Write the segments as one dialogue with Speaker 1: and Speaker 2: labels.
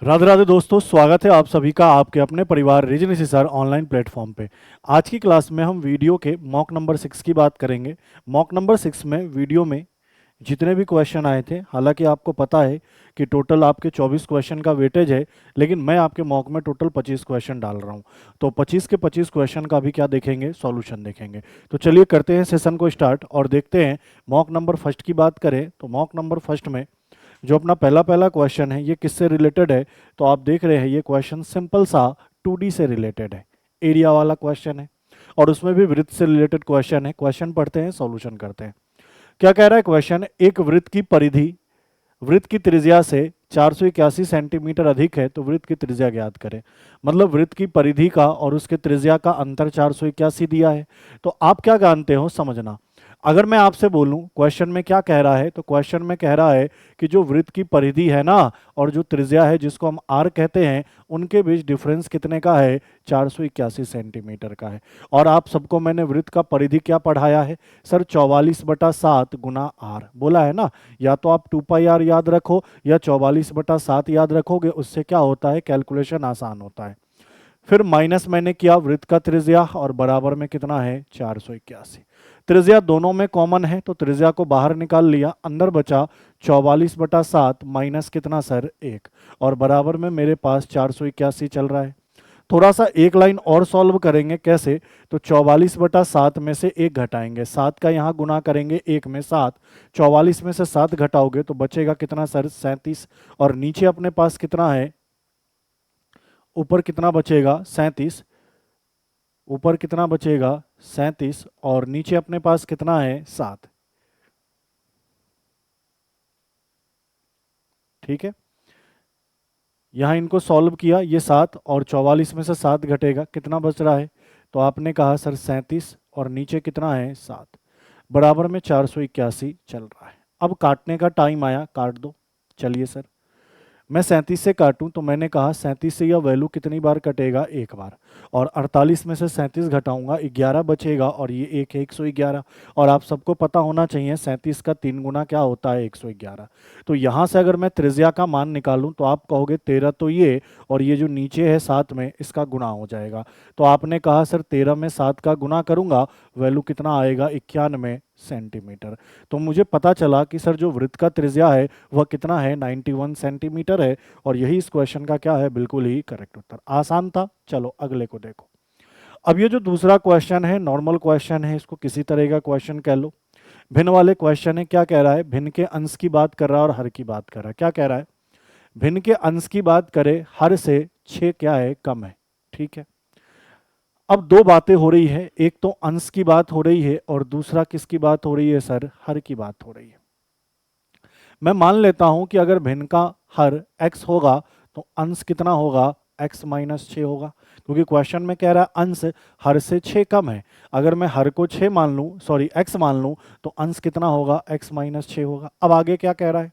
Speaker 1: राधे राधे दोस्तों, स्वागत है आप सभी का आपके अपने परिवार रीजन सर ऑनलाइन प्लेटफॉर्म पे। आज की क्लास में हम वीडियो के मॉक नंबर 6 की बात करेंगे। मॉक नंबर 6 में वीडियो में जितने भी क्वेश्चन आए थे, हालांकि आपको पता है कि टोटल आपके 24 क्वेश्चन का वेटेज है, लेकिन मैं आपके मॉक में टोटल 25 क्वेश्चन डाल रहा हूं। तो 25 के 25 क्वेश्चन का भी क्या देखेंगे, सॉल्यूशन देखेंगे। तो चलिए करते हैं सेशन को स्टार्ट और देखते हैं। मॉक नंबर फर्स्ट की बात करें तो मॉक नंबर फर्स्ट में जो अपना पहला पहला क्वेश्चन है ये किससे रिलेटेड है, तो आप देख रहे हैं ये क्वेश्चन सिंपल सा 2D से रिलेटेड है। एरिया वाला क्वेश्चन है और उसमें भी वृत्त से रिलेटेड क्वेश्चन है। क्वेश्चन पढ़ते हैं, सॉल्यूशन करते हैं। क्या कह रहा है क्वेश्चन, एक वृत्त की परिधि वृत्त की त्रिज्या से 481 सेंटीमीटर अधिक है तो वृत्त की त्रिज्या ज्ञात करें। मतलब वृत्त की परिधि का और उसके त्रिज्या का अंतर 481 दिया है। तो आप क्या जानते हो समझना। अगर मैं आपसे बोलूं क्वेश्चन में क्या कह रहा है, तो क्वेश्चन में कह रहा है कि जो वृत्त की परिधि है ना और जो त्रिज्या है जिसको हम आर कहते हैं, उनके बीच डिफरेंस कितने का है, 481 सेंटीमीटर का है। और आप सबको मैंने वृत्त का परिधि क्या पढ़ाया है सर, 44/7 गुना आर बोला है ना। या तो आप 2πr याद रखो या 44/7 याद रखोगे, उससे क्या होता है, कैलकुलेशन आसान होता है। फिर माइनस मैंने किया वृत्त का त्रिज्या और बराबर में कितना है, 481। त्रिज्या दोनों में कॉमन है तो त्रिज्या को बाहर निकाल लिया, अंदर बचा 44/7 माइनस कितना सर, 1, और बराबर में मेरे पास 481 चल रहा है। थोड़ा सा एक लाइन और सॉल्व करेंगे, कैसे, तो 44/7 में से 1 घटाएंगे, 7 का यहाँ गुना करेंगे 1 में 7, 44 में से 7 घटाओगे तो बचेगा कितना सर, 37। और नीचे अपने पास कितना है, ऊपर कितना बचेगा, 37। ऊपर कितना बचेगा, 37, और नीचे अपने पास कितना है, 7। ठीक है, यहां इनको सॉल्व किया, ये 7 और 44 में से 7 घटेगा, कितना बच रहा है, तो आपने कहा सर 37, और नीचे कितना है, 7, बराबर में 481 चल रहा है। अब काटने का टाइम आया, काट दो। चलिए सर, मैं 37 से काटूं तो मैंने कहा 37 से यह वैल्यू कितनी बार कटेगा, एक बार। और 48 में से 37 घटाऊंगा, 11 बचेगा, और ये एक है 111। और आप सबको पता होना चाहिए 37 का 3 गुना क्या होता है, 111। तो यहाँ से अगर मैं त्रिज्या का मान निकालूं तो आप कहोगे 13 तो ये, और ये जो नीचे है 7 में, इसका गुना हो जाएगा। तो आपने कहा सर 13 में 7 का गुना करूंगा, वैल्यू कितना आएगा, 91 सेंटीमीटर। तो मुझे पता चला कि सर जो वृत्त का त्रिज्या है वह कितना है, 91 सेंटीमीटर है। और यही इस क्वेश्चन का क्या है, बिल्कुल ही करेक्ट उत्तर। आसान था। चलो अगले को देखो। अब ये जो दूसरा क्वेश्चन है नॉर्मल क्वेश्चन है, इसको किसी तरह का क्वेश्चन कह लो। भिन्न वाले क्वेश्चन है, क्या कह रहा है, भिन्न के अंश की बात कर रहा है और हर की बात कर रहा है। क्या कह रहा है, भिन्न के अंश की बात करे, हर से 6 क्या है, कम है। ठीक है, अब दो बातें हो रही है, एक तो अंश की बात हो रही है और दूसरा किसकी बात हो रही है सर, हर की बात हो रही है। मैं मान लेता हूं कि अगर भिन्न का हर x होगा तो अंश कितना होगा, x-6 होगा, क्योंकि क्वेश्चन में कह रहा है अंश हर से 6 कम है। अगर मैं हर को 6 मान लूं, सॉरी x मान लूं, तो अंश कितना होगा, x-6 होगा। अब आगे क्या कह रहा है,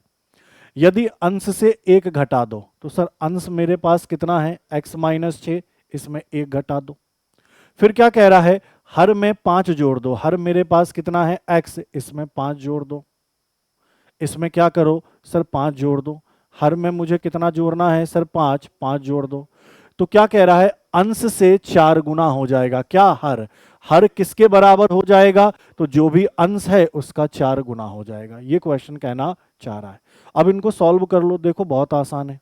Speaker 1: यदि अंश से 1 घटा दो, तो सर अंश मेरे पास कितना है, x-6, इसमें 1 घटा दो। फिर क्या कह रहा है, हर में 5 जोड़ दो, हर मेरे पास कितना है, x, इसमें 5 जोड़ दो। इसमें क्या करो सर, 5 जोड़ दो। हर में मुझे कितना जोड़ना है सर, 5, 5 जोड़ दो। तो क्या कह रहा है, अंश से 4 गुना हो जाएगा क्या, हर, हर किसके बराबर हो जाएगा, तो जो भी अंश है उसका 4 गुना हो जाएगा। ये क्वेश्चन कहना चाह रहा है। अब इनको सॉल्व कर लो, देखो बहुत आसान है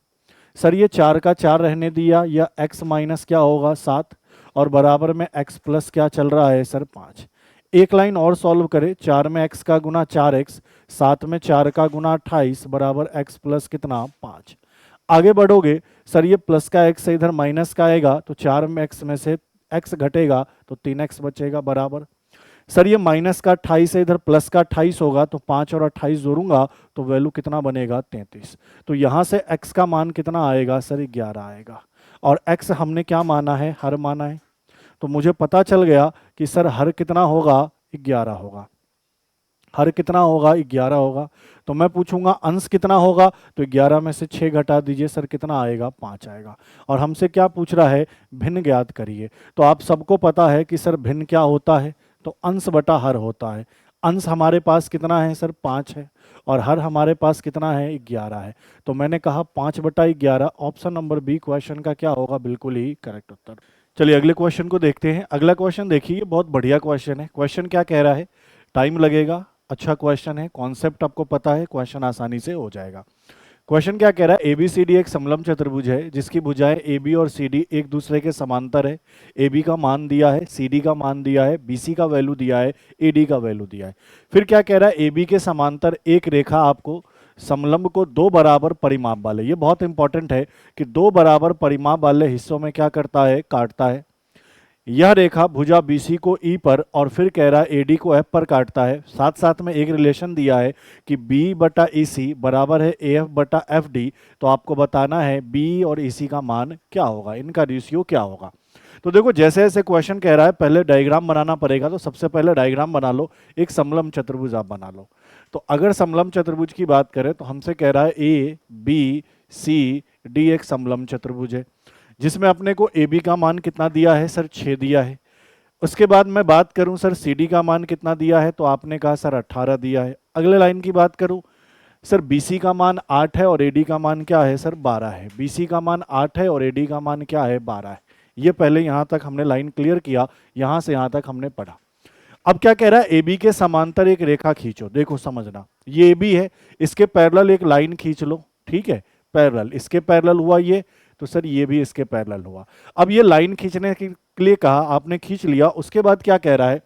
Speaker 1: सर। ये 4 का 4 रहने दिया, या x माइनस क्या होगा, 7, और बराबर में x प्लस क्या चल रहा है सर, 5। एक लाइन और सॉल्व करें, 4 में x का गुना 4x, 7 में 4 का गुना 28, बराबर x प्लस कितना, 5। आगे बढ़ोगे सर, ये प्लस का x से इधर माइनस का आएगा, तो 4 में x में से x घटेगा तो 3x बचेगा, बराबर। सर ये माइनस का 28 है, इधर प्लस का 28 होगा, तो 5 और 28 जोड़ूंगा तो वैल्यू कितना बनेगा, 33। तो यहां से x का मान कितना आएगा सर, 11 आएगा। और x हमने क्या माना है, हर माना है। तो मुझे पता चल गया कि सर हर कितना होगा, 11 होगा। हर कितना होगा, 11 होगा। तो मैं पूछूंगा अंश कितना होगा, तो 11 में से 6 घटा दीजिए, सर कितना आएगा, 5 आएगा। और हमसे क्या पूछ रहा है, भिन्न ज्ञात करिए। तो आप सबको पता है कि सर भिन्न क्या होता है, तो अंश बटा हर होता है। अंश हमारे पास कितना है सर 5 है, और हर हमारे पास कितना है 11 है। तो मैंने कहा 5/11, ऑप्शन नंबर बी क्वेश्चन का क्या होगा, बिल्कुल ही करेक्ट उत्तर। चलिए अगले क्वेश्चन को देखते हैं। अगला क्वेश्चन देखिए, बहुत बढ़िया क्वेश्चन है। क्वेश्चन क्या कह रहा है, टाइम लगेगा, अच्छा क्वेश्चन है, कॉन्सेप्ट आपको पता है, क्वेश्चन आसानी से हो जाएगा। क्वेश्चन क्या कह रहा है, एबीसीडी एक समलंब चतुर्भुज है जिसकी भुजाएं एबी और सीडी एक दूसरे के समांतर है। एबी का मान दिया है, सीडी का मान दिया है, बीसी का वैल्यू दिया है, एडी का वैल्यू दिया है। फिर क्या कह रहा है, एबी के समांतर एक रेखा आपको समलंब को दो बराबर परिमाप वाले, ये बहुत इंपॉर्टेंट है कि दो बराबर परिमाप वाले हिस्सों में क्या करता है, काटता है। यह रेखा भुजा बीसी को ई पर और फिर कह रहा है एडी को एफ पर काटता है। साथ साथ में एक रिलेशन दिया है कि बी बटा ई सी बराबर है ए एफ बटा एफ डी। तो आपको बताना है बी और ई सी का मान क्या होगा, इनका रेशियो क्या होगा। तो देखो जैसे जैसे क्वेश्चन कह रहा है पहले डायग्राम बनाना पड़ेगा, तो सबसे पहले डायग्राम बना लो, एक समलंब चतुर्भुज आप बना लो। तो अगर समलंब चतुर्भुज की बात करें तो हमसे कह रहा है ए बी सी डी एक समलंब चतुर्भुज है जिसमें अपने को ए बी का मान कितना दिया है सर 6 दिया है। उसके बाद मैं बात करूं सर सी डी का मान कितना दिया है, तो आपने कहा सर 18 दिया है। अगले लाइन की बात करूं सर बीसी का मान 8 है और एडी का मान क्या है सर 12 है। बीसी का मान 8 है और एडी का मान क्या है 12 है। ये पहले यहां तक हमने लाइन क्लियर किया, यहां से यहां तक हमने पढ़ा। अब क्या कह रहा है, एबी के समांतर एक रेखा खींचो। देखो समझना, ये एबी है, इसके पैरेलल एक लाइन खींच लो, ठीक है, पैरेलल, इसके पैरेलल हुआ ये, तो सर ये भी इसके पैरेलल हुआ। अब ये लाइन खींचने के लिए कहा, आपने खींच लिया। उसके बाद क्या कह रहा है,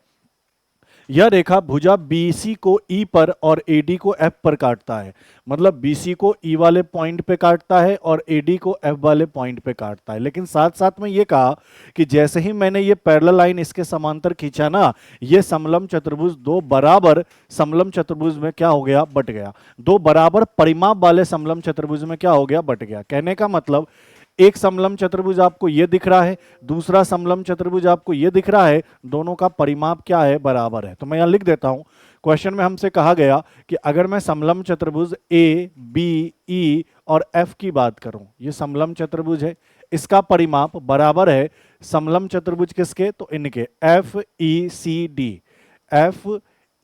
Speaker 1: यह रेखा भुजा बीसी को ई पर और एडी को एफ पर काटता है। मतलब बीसी को ई वाले पॉइंट पे काटता है और एडी को एफ वाले पॉइंट पे काटता है। लेकिन साथ साथ में ये कहा कि जैसे ही मैंने ये पैरेलल लाइन इसके समांतर खींचा ना, ये समलंब चतुर्भुज दो बराबर समलंब चतुर्भुज में क्या हो गया, बट गया। दो बराबर परिमाप वाले समलंब चतुर्भुज में क्या हो गया, बट गया। कहने का मतलब एक समलंब चतुर्भुज आपको ये दिख रहा है, दूसरा समलंब चतुर्भुज आपको ये दिख रहा है, दोनों का परिमाप क्या है, बराबर है। तो मैं यहां लिख देता हूं, क्वेश्चन में हमसे कहा गया कि अगर मैं समलंब चतुर्भुज ए बी ई और एफ की बात करूं, ये समलंब चतुर्भुज है, इसका परिमाप बराबर है समलंब चतुर्भुज किसके, तो इनके, F E C D, F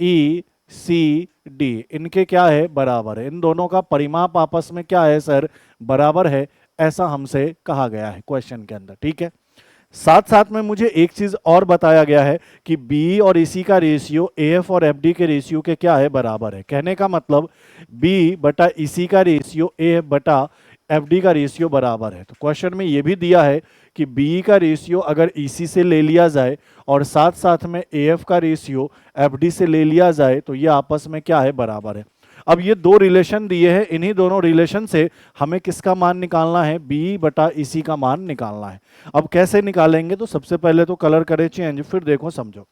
Speaker 1: E C D, इनके क्या है, बराबर है। इन दोनों का परिमाप आपस में क्या है सर, बराबर है, ऐसा हमसे कहा गया है क्वेश्चन के अंदर, ठीक है। साथ साथ में मुझे एक चीज और बताया गया है कि बी और इसी का रेशियो एफ और एफ डी के रेशियो के क्या है, बराबर है। कहने का मतलब बी बटा इसी का रेशियो एफ बटा एफ डी का रेशियो बराबर है। तो क्वेश्चन में ये भी दिया है कि बी का रेशियो अगर इसी से ले लिया जाए और साथ साथ में एफ का रेशियो एफ डी से ले लिया जाए तो ये आपस में क्या है, बराबर है। अब ये दो रिलेशन दिए हैं, इन्हीं दोनों रिलेशन से हमें किसका मान निकालना है, बी बटा इसी का मान निकालना है। अब कैसे निकालेंगे, तो सबसे पहले तो कलर करें चेंज, फिर देखो समझो।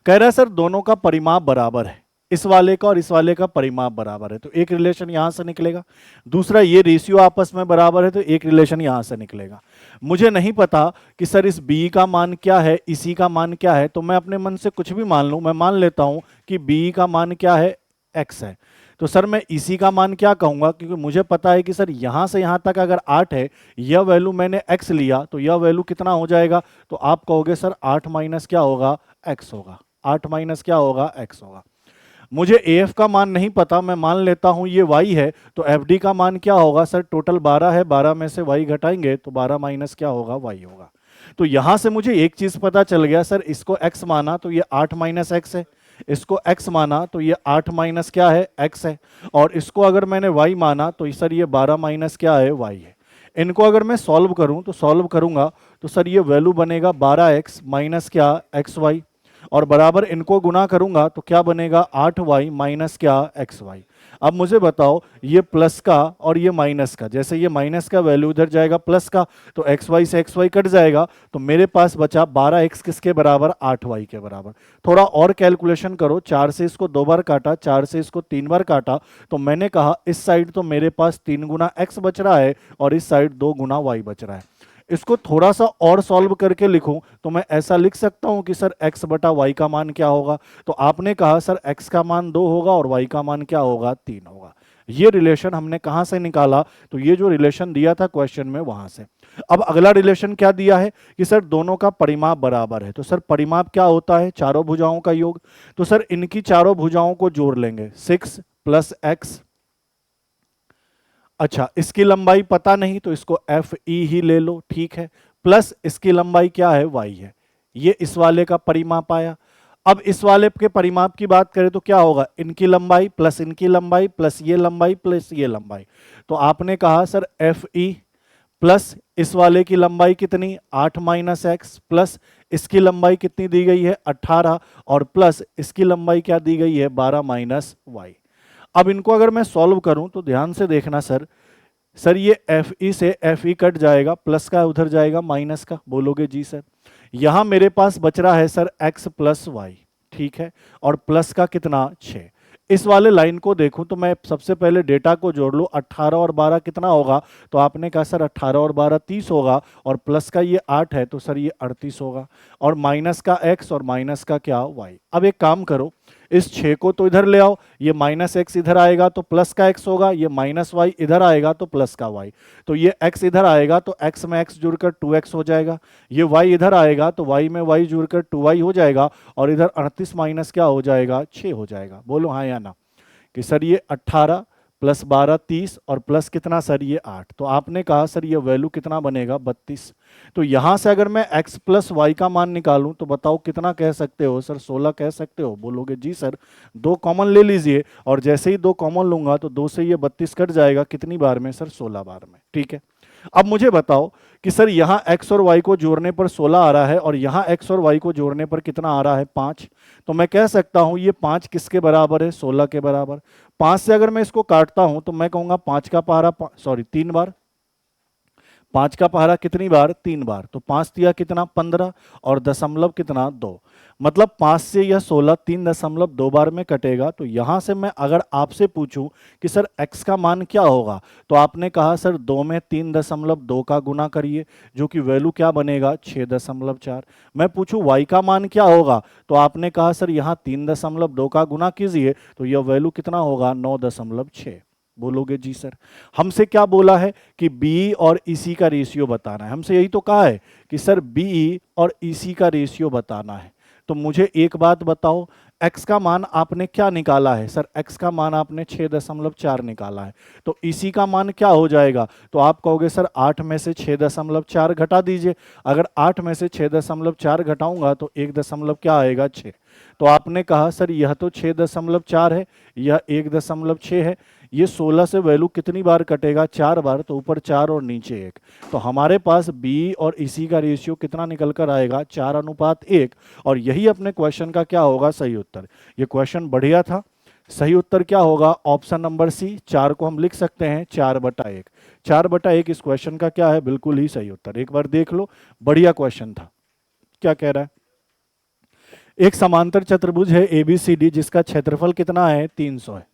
Speaker 1: कह रहा है सर दोनों का परिमाप बराबर है, इस वाले का और इस वाले का परिमाप बराबर है, तो एक रिलेशन यहां से निकलेगा। दूसरा ये रेशियो आपस में बराबर है, तो एक रिलेशन यहां से निकलेगा। मुझे नहीं पता कि सर इस बी का मान क्या है, इसी का मान क्या है, तो मैं अपने मन से कुछ भी मान लूं। मैं मान लेता हूं कि बी का मान क्या है, एक्स है। तो सर मैं इसी का मान क्या कहूंगा, क्योंकि मुझे पता है कि सर यहां से यहां तक अगर 8 है, यह वैल्यू मैंने x लिया, तो यह वैल्यू कितना हो जाएगा, तो आप कहोगे सर 8 माइनस क्या होगा, x होगा। 8 माइनस क्या होगा, x होगा। मुझे AF का मान नहीं पता, मैं मान लेता हूं ये y है, तो FD का मान क्या होगा सर, टोटल 12 है, 12 में से y घटाएंगे तो 12 माइनस क्या होगा, y होगा। तो यहां से मुझे एक चीज पता चल गया, सर इसको x माना तो ये 8 माइनस x है, इसको x माना तो ये 8 माइनस क्या है, x है, और इसको अगर मैंने y माना तो सर ये 12 माइनस क्या है, y है। इनको अगर मैं सॉल्व करूं तो सॉल्व करूंगा तो सर ये वैल्यू बनेगा 12x माइनस क्या, xy, और बराबर इनको गुना करूंगा तो क्या बनेगा, 8y माइनस क्या, xy। अब मुझे बताओ ये प्लस का और ये माइनस का, जैसे ये माइनस का वैल्यू इधर जाएगा प्लस का, तो xy से xy कट जाएगा, तो मेरे पास बचा 12x किसके बराबर, 8y के बराबर। थोड़ा और कैलकुलेशन करो, 4 से इसको 2 बार काटा, 4 से इसको 3 बार काटा, तो मैंने कहा इस साइड तो मेरे पास 3 गुना x बच रहा है और इस साइड 2 गुना y बच रहा है। इसको थोड़ा सा और सॉल्व करके लिखूं तो मैं ऐसा लिख सकता हूं कि सर x बटा y का मान क्या होगा, तो आपने कहा सर x का मान 2 होगा और y का मान क्या होगा, 3 होगा। ये रिलेशन हमने कहां से निकाला, तो ये जो रिलेशन दिया था क्वेश्चन में वहां से। अब अगला रिलेशन क्या दिया है कि सर दोनों का परिमाप बराबर है, तो सर परिमाप क्या होता है, चारों भुजाओं का योग। तो सर इनकी चारों भुजाओं को जोड़ लेंगे, 6 + x। अच्छा, इसकी लंबाई पता नहीं तो इसको एफ ई ही ले लो, ठीक है, प्लस इसकी लंबाई क्या है, वाई है। ये इस वाले का परिमाप आया। अब इस वाले के परिमाप की बात करें तो क्या होगा, इनकी लंबाई प्लस इनकी लंबाई प्लस ये लंबाई प्लस ये लंबाई। तो आपने कहा सर एफ ई प्लस इस वाले की लंबाई कितनी, 8 - x, प्लस इसकी लंबाई कितनी दी गई है, 18, और प्लस इसकी लंबाई क्या दी गई है, 12 - y। अब इनको अगर मैं सॉल्व करूं तो ध्यान से देखना सर ये एफ ई से एफ ई कट जाएगा, प्लस का उधर जाएगा माइनस का, बोलोगे जी सर। यहां मेरे पास बच रहा है सर x + y, ठीक है, और प्लस का कितना, 6। इस वाले लाइन को देखूं तो मैं सबसे पहले डेटा को जोड़ लूं, 18 और 12 कितना होगा, तो आपने कहा सर 18 और 12 30 होगा, और प्लस का ये 8 है तो सर ये 38 होगा, और माइनस का x और माइनस का क्या, y। अब एक काम करो, इस 6 को तो इधर ले आओ, ये -x इधर आएगा तो प्लस का x होगा, ये -y इधर आएगा तो प्लस का y। तो ये x इधर आएगा तो x में x जुड़कर 2x हो जाएगा, ये y इधर आएगा तो y में y जुड़कर 2y हो जाएगा, और इधर 38 माइनस क्या हो जाएगा, 6 हो जाएगा। बोलो हाँ या ना, कि सर ये 18 + 12 30 और प्लस कितना सर ये 8। तो आपने कहा सर ये वैल्यू कितना बनेगा, 32। तो यहां से अगर मैं x + y का मान निकालूं तो बताओ कितना कह सकते हो सर, 16 कह सकते हो। बोलोगे जी सर, 2 कॉमन ले लीजिए, और जैसे ही 2 कॉमन लूंगा तो 2 से ये 32 कट जाएगा, कितनी बार में सर, 16 बार में, ठीक है। अब मुझे बताओ कि सर यहां x और y को जोड़ने पर 16 आ रहा है, और यहां x और y को जोड़ने पर कितना आ रहा है, 5। तो मैं कह सकता हूं ये 5 किसके बराबर है, 16 के बराबर। 5 से अगर मैं इसको काटता हूं तो मैं कहूंगा 5 का पहाड़ा, सॉरी 3 बार, 5 का पहाड़ा कितनी बार, 3 बार। तो 5 दिया कितना, 15, और दशमलव कितना, 2। मतलब 5 से यह 16 3.2 बार में कटेगा। तो यहां से मैं अगर आपसे पूछूं कि सर x का मान क्या होगा, तो आपने कहा सर 2 में 3.2 का गुना करिए, जो कि वैल्यू क्या बनेगा, 6.4। मैं पूछूं y का मान क्या होगा, तो आपने कहा सर यहां 3.2 का गुना कीजिए तो यह वैल्यू कितना होगा, 9.6। बोलोगे जी सर। हमसे क्या बोला है कि बी और ईसी का रेशियो बताना है, हमसे यही तो कहा है कि सर बी और ईसी का रेशियो बताना है। तो मुझे एक बात बताओ, x का मान आपने क्या निकाला है सर, x का मान आपने 6.4 निकाला है, तो इसी का मान क्या हो जाएगा, तो आप कहोगे सर 8 में से 6.4 घटा दीजिए। अगर 8 में से 6.4 घटाऊंगा तो 1 दशमलव क्या आएगा, 6। तो आपने कहा सर यह तो 6.4 है, यह 1.6 है, ये 16 से वैल्यू कितनी बार कटेगा, 4 बार, तो ऊपर 4 और नीचे 1। तो हमारे पास बी और इसी का रेशियो कितना निकल कर आएगा, 4:1। और यही अपने क्वेश्चन का क्या होगा, सही उत्तर। ये क्वेश्चन बढ़िया था, सही उत्तर क्या होगा, ऑप्शन नंबर सी, 4 को हम लिख सकते हैं 4/1। 4/1 इस क्वेश्चन का क्या है, बिल्कुल ही सही उत्तर। एक बार देख लो, बढ़िया क्वेश्चन था। क्या कह रहा है, एक समांतर चतुर्भुज है एबीसीडी जिसका क्षेत्रफल कितना है, 300 है।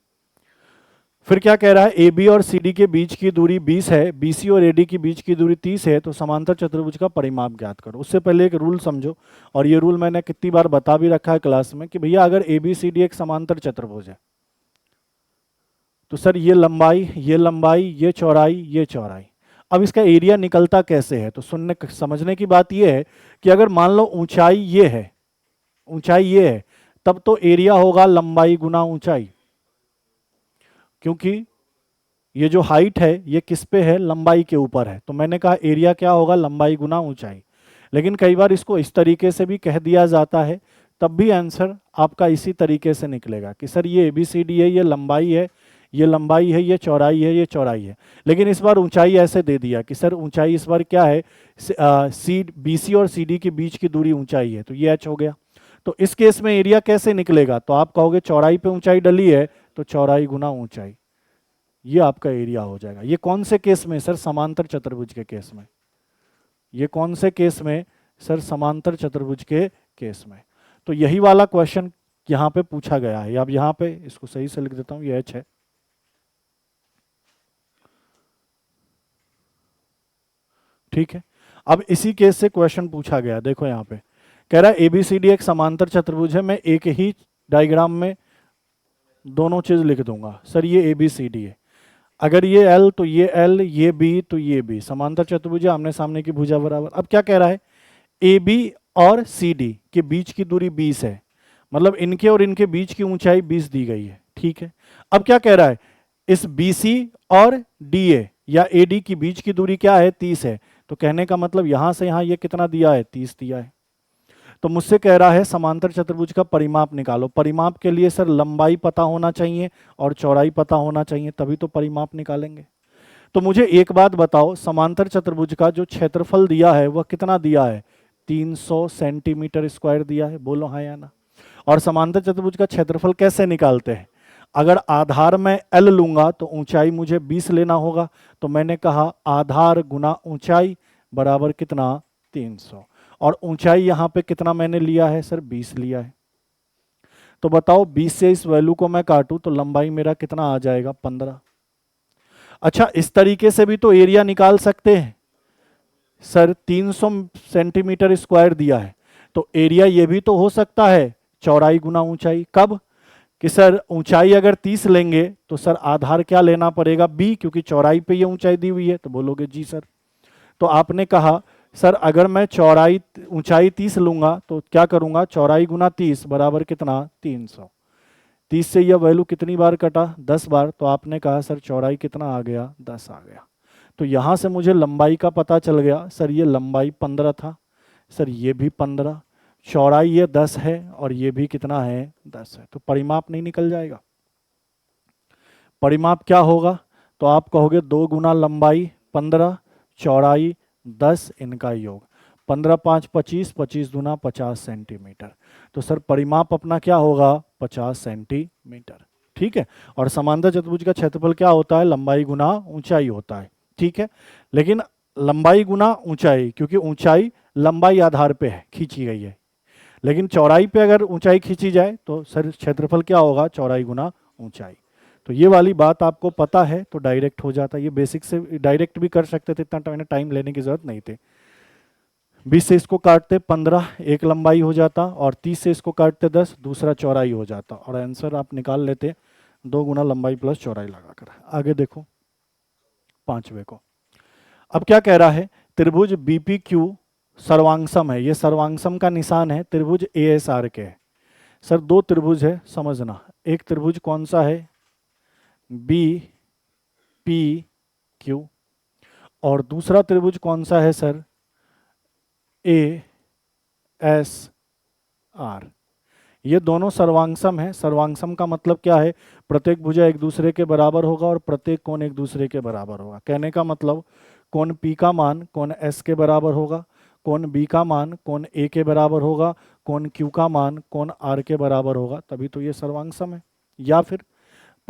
Speaker 1: फिर क्या कह रहा है, ए बी और सी डी के बीच की दूरी 20 है, बी सी और ए डी के बीच की दूरी 30 है, तो समांतर चतुर्भुज का परिमाप ज्ञात करो। उससे पहले एक रूल समझो, और ये रूल मैंने कितनी बार बता भी रखा है क्लास में, कि भैया अगर ए बी सी डी एक समांतर चतुर्भुज है तो सर ये लंबाई, ये लंबाई, ये चौड़ाई, ये चौड़ाई। अब इसका एरिया निकलता कैसे है, तो सुनने समझने की बात ये है कि अगर मान लो ऊंचाई ये है, ऊंचाई ये है, तब तो एरिया होगा लंबाई गुना ऊंचाई, क्योंकि ये जो हाइट है ये किस पे है, लंबाई के ऊपर है। तो मैंने कहा एरिया क्या होगा, लंबाई गुना ऊंचाई। लेकिन कई बार इसको इस तरीके से भी कह दिया जाता है, तब भी आंसर आपका इसी तरीके से निकलेगा कि सर ये ABCD है, ये लंबाई है, ये लंबाई है, ये चौड़ाई है, ये चौड़ाई है। लेकिन इस बार ऊंचाई ऐसे दे दिया कि सर ऊंचाई इस बार क्या है, BC और CD के बीच की दूरी ऊंचाई है, तो ये h हो गया। तो इस केस में एरिया कैसे निकलेगा, तो आप कहोगे चौड़ाई पे ऊंचाई डली है तो चौड़ाई गुना ऊंचाई, ये आपका एरिया हो जाएगा। ये कौन से केस में सर, समांतर चतुर्भुज के केस में। ये कौन से केस में सर, समांतर चतुर्भुज के केस में। तो यही वाला क्वेश्चन यहां पे पूछा गया है। अब यहां पे इसको सही से लिख देता हूं, ये h है, ठीक है। अब इसी केस से क्वेश्चन पूछा गया, देखो यहां पे कह रहा है ABCD एक समांतर चतुर्भुज है। मैं एक ही डायग्राम में दोनों चीज लिख दूंगा, सर ये ABCD है, अगर ये L तो ये L, ये B तो ये B, समांतर चतुर्भुज आमने सामने की भुजा बराबर। अब क्या कह रहा है, AB और CD के बीच की दूरी 20 है, मतलब इनके और इनके बीच की ऊंचाई 20 दी गई है, ठीक है। अब क्या कह रहा है, इस BC और DA या AD की बीच की दूरी क्या है, 30 है। तो कहने का मतलब यहां से यहां ये कितना दिया है, 30 दिया है। तो मुझसे कह रहा है समांतर चतुर्भुज का परिमाप निकालो। परिमाप के लिए सर लंबाई पता होना चाहिए और चौड़ाई पता होना चाहिए, तभी तो परिमाप निकालेंगे। तो मुझे एक बात बताओ, समांतर चतुर्भुज का जो क्षेत्रफल दिया है वह कितना दिया है, 300 सेंटीमीटर स्क्वायर दिया है, बोलो हाँ या ना। और समांतर चतुर्भुज का क्षेत्रफल कैसे निकालते हैं, अगर आधार में L लूंगा तो ऊंचाई मुझे 20 लेना होगा, तो मैंने कहा आधार गुना ऊंचाई बराबर कितना, 300। और ऊंचाई यहां पे कितना मैंने लिया है सर, 20 लिया है। तो बताओ 20 से इस वैल्यू को मैं काटूं तो लंबाई मेरा कितना आ जाएगा, 15। अच्छा, इस तरीके से भी तो एरिया निकाल सकते हैं सर, 300 सेंटीमीटर स्क्वायर दिया है तो एरिया ये भी तो हो सकता है चौड़ाई गुना ऊंचाई। कब, कि सर ऊंचाई अगर 30 लेंगे तो सर आधार क्या लेना पड़ेगा, B, क्योंकि चौड़ाई पे ये ऊंचाई दी हुई है। तो बोलोगे जी सर। तो आपने कहा सर अगर मैं चौड़ाई ऊंचाई 30 लूंगा तो क्या करूंगा, चौड़ाई गुना 30 बराबर कितना, 300। 30 से यह वैल्यू कितनी बार कटा, 10 बार। तो आपने कहा सर चौड़ाई कितना आ गया, 10 आ गया। तो यहां से मुझे लंबाई का पता चल गया, सर ये लंबाई 15 था, सर ये भी 15, चौड़ाई ये 10 है और ये भी कितना है, 10 है। तो परिमाप नहीं निकल जाएगा। परिमाप क्या होगा, तो आप कहोगे 2 गुना लंबाई 15, चौड़ाई 10, इनका योग 15 5 25, 25 गुना 50 सेंटीमीटर। तो सर परिमाप अपना क्या होगा, 50 सेंटीमीटर, ठीक है। और समांतर चतुर्भुज का क्षेत्रफल क्या होता है, लंबाई गुना ऊंचाई होता है, ठीक है। लेकिन लंबाई गुना ऊंचाई, क्योंकि ऊंचाई लंबाई आधार पे है, खींची गई है, लेकिन चौड़ाई पे अगर ऊंचाई खींची जाए तो सर क्षेत्रफल क्या होगा, चौड़ाई गुना ऊंचाई। तो ये वाली बात आपको पता है तो डायरेक्ट हो जाता है, ये बेसिक से डायरेक्ट भी कर सकते थे, इतना टाइम लेने की जरूरत नहीं थी। 20 से इसको काटते 15, एक लंबाई हो जाता, और 30 से इसको काटते 10, दूसरा चौड़ाई हो जाता, और आंसर आप निकाल लेते 2 गुना लंबाई प्लस चौड़ाई लगाकर। आगे देखो 5वें को। अब क्या कह रहा है, त्रिभुज BPQ सर्वांगसम है, ये सर्वांगसम का निशान है, त्रिभुज ASR के है। सर दो त्रिभुज है, समझना, एक त्रिभुज कौन सा है, BPQ, और दूसरा त्रिभुज कौन सा है सर, ASR। ये दोनों सर्वांगसम है। सर्वांगसम का मतलब क्या है, प्रत्येक भुजा एक दूसरे के बराबर होगा और प्रत्येक कोण एक दूसरे के बराबर होगा। कहने का मतलब कोण P का मान कोण S के बराबर होगा, कोण B का मान कोण A के बराबर होगा, कोण Q का मान कोण R के बराबर होगा, तभी तो ये सर्वांगसम है। या फिर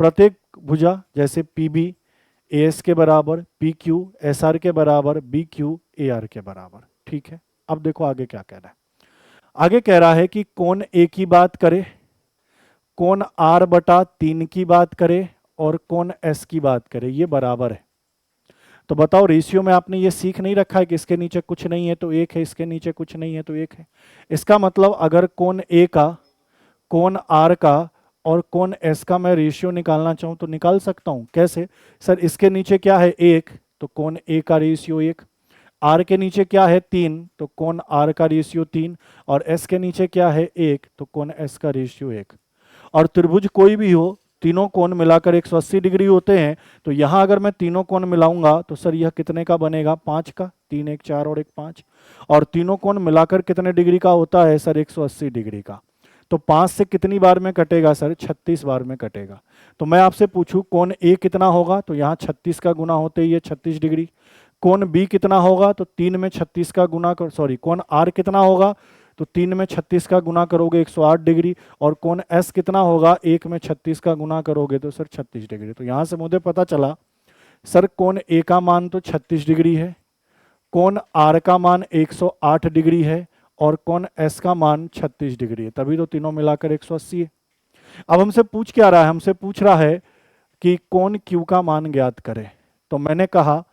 Speaker 1: प्रत्येक भुजा जैसे PB AS के बराबर, PQ SR के बराबर, BQ AR के बराबर, ठीक है। अब देखो आगे क्या कह रहा है, आगे कह रहा है कि कोण A की बात करे, कोण R/3 की बात करे और कोण S की बात करे, ये बराबर है। तो बताओ रेशियो में आपने ये सीख नहीं रखा है कि इसके नीचे कुछ नहीं है तो एक है, इसके नीचे कुछ नहीं है तो एक है। इसका मतलब अगर कोण A का, कोण R का और कोण S का मैं रेशियो निकालना चाहूं तो निकाल सकता हूं। कैसे, सर इसके नीचे क्या है 1, तो कोण A का रेशियो 1, R के नीचे क्या है 3, तो कोण R का रेशियो 3, और S के नीचे क्या है 1, तो कोण S का रेशियो 1। और त्रिभुज कोई भी हो, तीनों कोण मिलाकर 180 डिग्री होते हैं, तो यहां अगर मैं तीनों कोण मिलाऊंगा तो सर यह कितने का बनेगा, 5 का, 3 1 4 और 1 5। और तीनों कोण मिलाकर कितने डिग्री का होता है सर, 180 डिग्री का। तो 5 से कितनी बार में कटेगा सर, 36 बार में कटेगा। तो मैं आपसे पूछूं कोण A कितना होगा, तो यहाँ 36 का गुना होते ही ये 36 डिग्री। कोण B कितना होगा, तो 3 में 36 का गुना कर, सॉरी कोण R कितना होगा, तो 3 में 36 का गुना करोगे 108 डिग्री, और कोण S कितना होगा, 1 में 36 का गुना करोगे तो सर 36 डिग्री। तो यहाँ से मुझे पता चला सर कोण A का मान तो 36 डिग्री है, कोण R का मान 108 डिग्री है, और कोण S का मान 36 डिग्री है, तभी तो तीनों मिलाकर 180 है। अब हमसे पूछ क्या रहा है, हमसे पूछ रहा है कि कोण Q का मान ज्ञात करें। तो मैंने कहा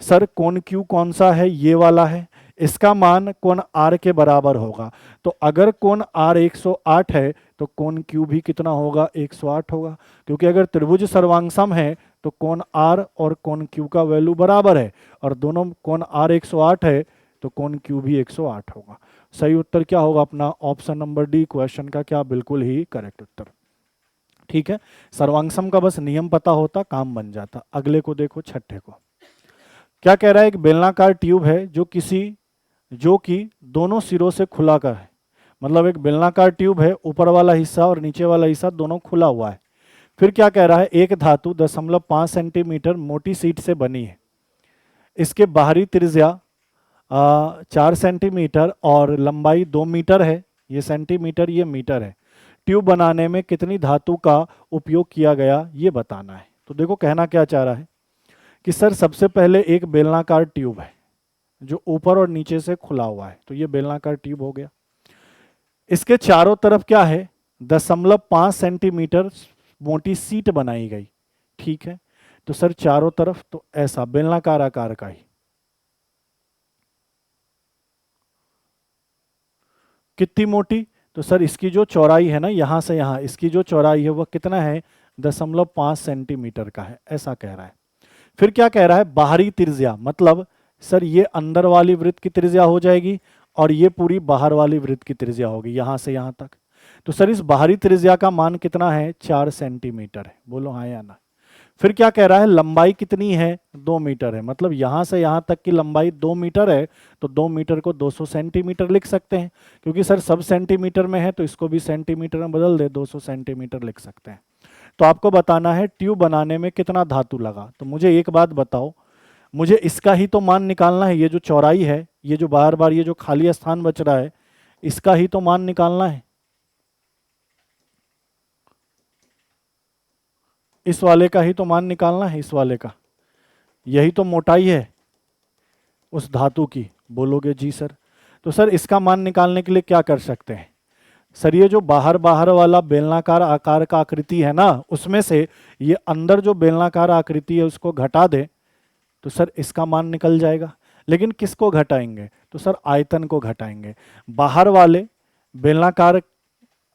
Speaker 1: सर कोण Q कौन सा है, ये वाला है, इसका मान कोण आर के बराबर होगा। तो अगर कोण आर 108 है तो कोण क्यू भी कितना होगा, 108 होगा, क्योंकि अगर त्रिभुज सर्वांगसम है तो कोण आर और कोण क्यू का वैल्यू बराबर है, और दोनों कोण आर 108 है तो कोण क्यू भी 108 होगा। सही उत्तर क्या होगा अपना, ऑप्शन नंबर डी, क्वेश्चन का क्या, बिल्कुल ही करेक्ट उत्तर। ठीक है, सर्वांगसम का बस नियम पता होता, काम बन जाता। अगले को देखो, छठे को। क्या कह रहा है, एक बेलनाकार ट्यूब है जो कि दोनों सिरों से खुला का है। मतलब एक बेलनाकार ट्यूब है, ऊपर वाला हिस्सा और नीचे वाला हिस्सा दोनों खुला हुआ है। फिर क्या कह रहा है, एक धातु 0.5 सेंटीमीटर मोटी शीट से बनी है। इसके बाहरी त्रिज्या 4 सेंटीमीटर और लंबाई 2 मीटर है। ये सेंटीमीटर, ये मीटर है। ट्यूब बनाने में कितनी धातु का उपयोग किया गया, ये बताना है। तो देखो कहना क्या चाह रहा है कि सर सबसे पहले एक बेलनाकार ट्यूब है जो ऊपर और नीचे से खुला हुआ है, तो ये बेलनाकार ट्यूब हो गया। इसके चारों तरफ क्या है, 0.5 सेंटीमीटर मोटी सीट बनाई गई। ठीक है, तो सर चारों तरफ तो ऐसा बेलनाकार आकार का ही। कितनी मोटी, तो सर इसकी जो चौड़ाई है ना, यहां से यहां, इसकी जो चौड़ाई है वह कितना है, 0.5 सेंटीमीटर का है, ऐसा कह रहा है। फिर क्या कह रहा है, बाहरी त्रिज्या, मतलब सर ये अंदर वाली वृत्त की त्रिज्या हो जाएगी और ये पूरी बाहर वाली वृत्त की त्रिज्या होगी, यहां से यहां तक। तो सर इस बाहरी त्रिज्या का मान कितना है, 4 सेंटीमीटर है। बोलो हाँ या ना। फिर क्या कह रहा है, लंबाई कितनी है, 2 मीटर है। मतलब यहां से यहां तक की लंबाई 2 मीटर है, तो 2 मीटर को 200 सेंटीमीटर लिख सकते हैं, क्योंकि सर सब सेंटीमीटर में है तो इसको भी सेंटीमीटर में बदल दे, 200 सेंटीमीटर लिख सकते हैं। तो आपको बताना है ट्यूब बनाने में कितना धातु लगा। तो मुझे एक बात बताओ, मुझे इसका ही तो मान निकालना है, ये जो चौड़ाई है, ये जो बार बार ये जो खाली स्थान बच रहा है, इसका ही तो मान निकालना है। इस वाले का ही तो मान निकालना है, इस वाले का। यही तो मोटाई है उस धातु की। बोलोगे जी सर। तो सर इसका मान निकालने के लिए क्या कर सकते हैं, सर ये जो बाहर बाहर वाला बेलनाकार आकार का आकृति है ना, उसमें से ये अंदर जो बेलनाकार आकृति है उसको घटा दे, तो सर इसका मान निकल जाएगा। लेकिन किसको घटाएंगे, तो सर आयतन को घटाएंगे। बाहर वाले बेलनाकार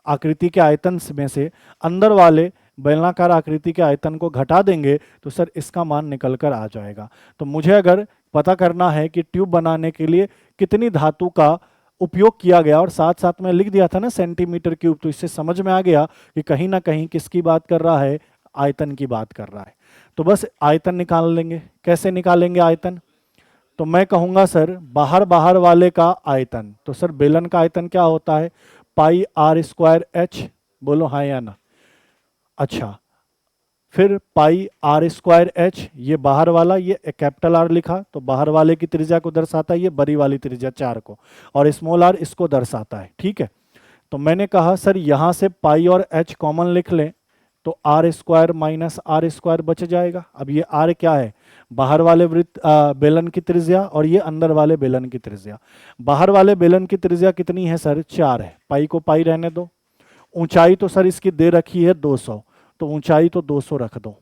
Speaker 1: आकृति के आयतन में से अंदर वाले बेलनाकार आकृति के आयतन को घटा देंगे, तो सर इसका मान निकल कर आ जाएगा। तो मुझे अगर पता करना है कि ट्यूब बनाने के लिए कितनी धातु का उपयोग किया गया, और साथ साथ में लिख दिया था ना सेंटीमीटर क्यूब, तो इससे समझ में आ गया कि कहीं ना कहीं किसकी बात कर रहा है, आयतन की बात कर रहा है। तो बस आयतन निकाल लेंगे। कैसे निकालेंगे आयतन, तो मैं कहूंगा सर बाहर बाहर वाले का आयतन, तो सर बेलन का आयतन क्या होता है, पाई आर स्क्वायर एच। बोलो हाँ या ना। अच्छा, फिर पाई आर स्क्वायर एच, ये बाहर वाला, ये कैपिटल आर लिखा तो बाहर वाले की त्रिज्या को दर्शाता है, ये बड़ी वाली त्रिज्या 4 को, और स्मॉल आर इसको दर्शाता है। ठीक है, तो मैंने कहा सर यहां से पाई और एच कॉमन लिख लें, तो R square minus R square बच जाएगा। अब ये आर क्या है, बाहर वाले वृत्त बेलन की त्रिज्या, और ये अंदर वाले बेलन की त्रिज्या। बाहर वाले बेलन की त्रिज्या कितनी है सर, 4 है। पाई को पाई रहने दो। ऊंचाई तो सर इसकी दे रखी है 200, तो ऊंचाई तो 200 रख दो।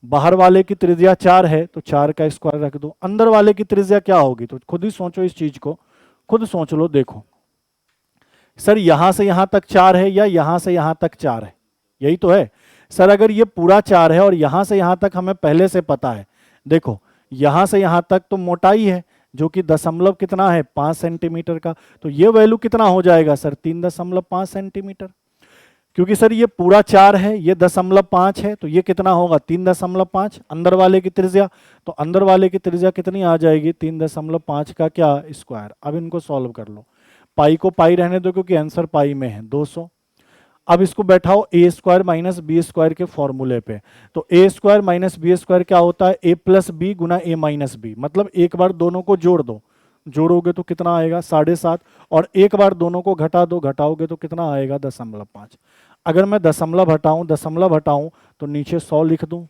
Speaker 1: बाहर वाले की त्रिज्या 4 है तो 4 का स्क्वायर रख दो। अंदर वाले की त्रिज्या क्या होगी, तो खुद ही सोचो, इस चीज को खुद सोच लो। देखो सर यहां से यहां तक 4 है या यहां से यहां तक 4 है, यही तो है। सर अगर ये पूरा 4 है और यहां से यहां तक हमें पहले से पता है, देखो यहां से यहां तक तो मोटाई है जो कि दशमलव कितना है, 5 सेंटीमीटर का, तो ये वैल्यू कितना हो जाएगा सर, 3.5 सेंटीमीटर। क्योंकि सर ये पूरा 4 है, ये 0.5 है, तो ये कितना होगा, 3.5। अंदर वाले की त्रिज्या, तो अंदर वाले की त्रिज्या कितनी आ जाएगी, 3.5 का क्या, स्क्वायर। अब इनको सॉल्व कर लो। पाई को पाई रहने दो क्योंकि आंसर पाई में है, 200। अब इसको बैठाओ ए स्क्वायर माइनस बी स्क्वायर के फॉर्मूले पे, तो ए स्क्वायर माइनस बी स्क्वायर क्या होता है, ए प्लस बी गुना ए माइनस बी। मतलब एक बार दोनों को जोड़ दो, जोड़ोगे तो कितना आएगा, 7.5, और एक बार दोनों को घटा दो, घटाओगे तो कितना आएगा, 0.5। अगर मैं दशमलव हटाऊं तो नीचे 100 लिख दूं।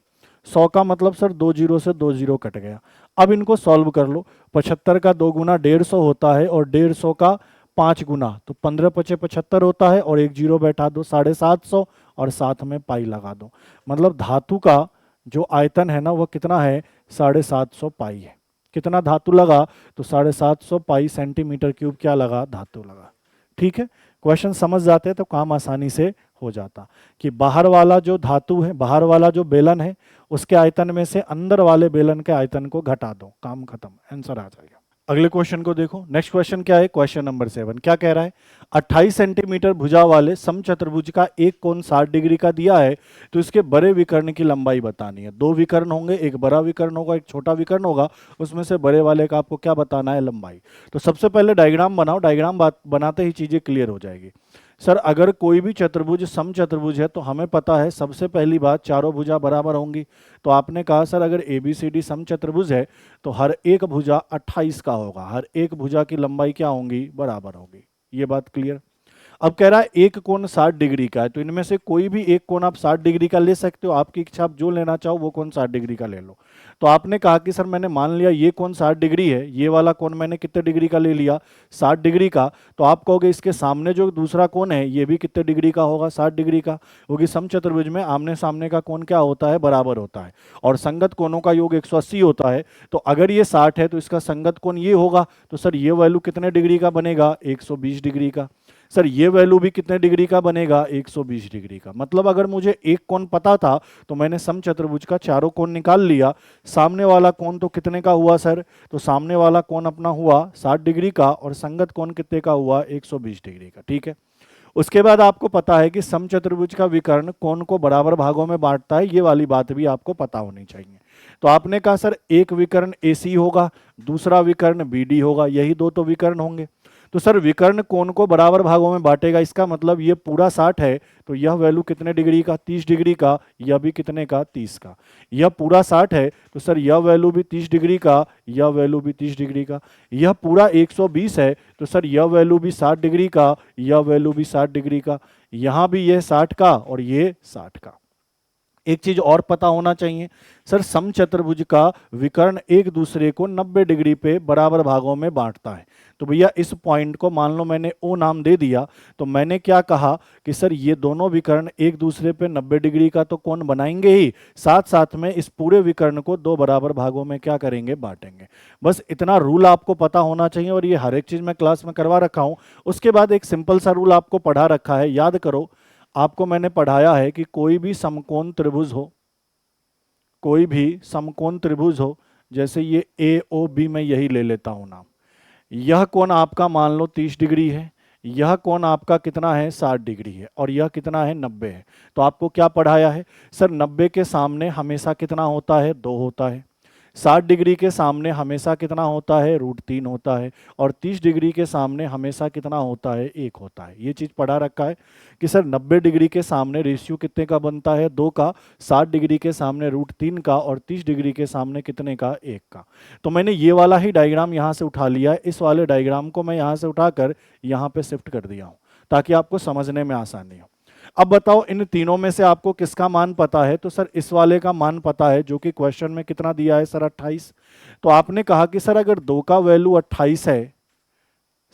Speaker 1: 100 का मतलब सर 2 जीरो से 2 जीरो कट गया। अब इनको सॉल्व कर लो। 75 का 2 गुना 150 होता है, और 150 का 5 गुना, तो 15 पचे 75 होता है, और एक जीरो बैठा दो, 750, और साथ में पाई लगा दो। मतलब धातु का जो आयतन है ना, वह कितना है, 750 पाई है। कितना धातु लगा, तो 750 पाई सेंटीमीटर क्यूब क्या लगा, धातु लगा। ठीक है, क्वेश्चन समझ जाते हैं तो काम आसानी से हो जाता कि बाहर वाला जो धातु है, बाहर वाला जो बेलन है, उसके आयतन में से अंदर वाले बेलन के आयतन को घटा दो, काम खत्म, आंसर आ जाएगा। अगले क्वेश्चन को देखो। नेक्स्ट क्वेश्चन क्या है, क्वेश्चन नंबर 7 क्या कह रहा है, 28 सेंटीमीटर भुजा वाले समचतुर्भुज का एक कोण 60 डिग्री का दिया है, तो इसके बड़े विकर्ण की लंबाई बतानी है। दो विकर्ण होंगे, एक बड़ा विकर्ण होगा, एक छोटा विकर्ण होगा, उसमें से बड़े वाले का आपको क्या बताना है, लंबाई। तो सबसे पहले डायग्राम बनाओ, डायग्राम बनाते ही चीजें क्लियर हो जाएगी। सर अगर कोई भी चतुर्भुज समचतुर्भुज है तो हमें पता है सबसे पहली बात चारों भुजा बराबर होंगी। तो आपने कहा सर अगर ABCD समचतुर्भुज है तो हर एक भुजा 28 का होगा, हर एक भुजा की लंबाई क्या होंगी, बराबर होगी। ये बात क्लियर। अब कह रहा है एक कोण 60 डिग्री का है, तो इनमें से कोई भी एक कोण आप 60 डिग्री का ले सकते हो, आपकी इच्छा, आप जो लेना चाहो वो कोण 60 डिग्री का ले लो। तो आपने कहा कि सर मैंने मान लिया ये कोण 60 डिग्री है, ये वाला कोण मैंने कितने डिग्री का ले लिया, 60 डिग्री का। तो आप कहोगे इसके सामने जो दूसरा कोण है ये भी कितने डिग्री का होगा, 60 डिग्री का, क्योंकि समचतुर्भुज में आमने सामने का कोण क्या होता है, बराबर होता है, और संगत कोणों का योग 180 होता है। तो अगर ये 60 है तो इसका संगत कोण ये होगा, तो सर ये वैल्यू कितने डिग्री का बनेगा, 120 डिग्री का। सर ये वैल्यू भी कितने डिग्री का बनेगा, 120 डिग्री का। मतलब अगर मुझे एक कोण पता था तो मैंने समचतुर्भुज का चारों कोण निकाल लिया। सामने वाला कोण तो कितने का हुआ सर, तो सामने वाला कोण अपना हुआ 60 डिग्री का, और संगत कोण कितने का हुआ, 120 डिग्री का। ठीक है, उसके बाद आपको पता है कि समचतुर्भुज का विकर्ण कोण को बराबर भागों में बांटता है, ये वाली बात भी आपको पता होनी चाहिए। तो आपने कहा सर एक विकर्ण AC होगा, दूसरा विकर्ण BD होगा, यही दो तो विकर्ण होंगे। तो सर विकर्ण कोण को बराबर भागों में बांटेगा, इसका मतलब ये पूरा 60 है तो यह वैल्यू कितने डिग्री का, 30 डिग्री का, यह भी कितने का, 30 का। यह पूरा 60 है तो सर यह वैल्यू भी 30 डिग्री का, यह वैल्यू भी 30 डिग्री का। यह पूरा 120 है तो सर यह वैल्यू भी 60 डिग्री का, यह वैल्यू भी 60 डिग्री का। यहां भी यह 60 का और ये 60 का। एक चीज और पता होना चाहिए, सर समचतुर्भुज का विकर्ण एक दूसरे को 90 डिग्री पे बराबर भागों में बांटता है। तो भैया इस पॉइंट को मान लो मैंने O नाम दे दिया, तो मैंने क्या कहा कि सर ये दोनों विकर्ण एक दूसरे पे 90 डिग्री का तो कोण बनाएंगे ही, साथ साथ में इस पूरे विकर्ण को दो बराबर भागों में क्या करेंगे, बांटेंगे। बस इतना रूल आपको पता होना चाहिए, और ये हर एक चीज मैं क्लास में करवा रखा हूं। उसके बाद एक सिंपल सा रूल आपको पढ़ा रखा है, याद करो। आपको मैंने पढ़ाया है कि कोई भी समकोण त्रिभुज हो, कोई भी समकोण त्रिभुज हो, जैसे ये AOB में यही ले लेता हूं नाम, यह कोण आपका मान लो 30 डिग्री है, यह कोण आपका कितना है, 60 डिग्री है, और यह कितना है, 90 है। तो आपको क्या पढ़ाया है सर, 90 के सामने हमेशा कितना होता है, 2 होता है। 60 डिग्री के सामने हमेशा कितना होता है, √3 होता है। और 30 डिग्री के सामने हमेशा कितना होता है, 1 होता है। ये चीज पढ़ा रखा है कि सर 90 डिग्री के सामने रेशियो कितने का बनता है, 2 का, 60 डिग्री के सामने √3 का, और 30 डिग्री के सामने कितने का, 1 का। तो मैंने ये वाला ही डायग्राम यहाँ से उठा लिया है, इस वाले डायग्राम को मैं यहाँ से उठाकर यहाँ पे शिफ्ट कर दिया हूँ ताकि आपको समझने में आसानी हो। अब बताओ इन तीनों में से आपको किसका मान पता है, तो सर इस वाले का मान पता है जो कि क्वेश्चन में कितना दिया है सर, 28। तो आपने कहा कि सर अगर 2 का वैल्यू 28 है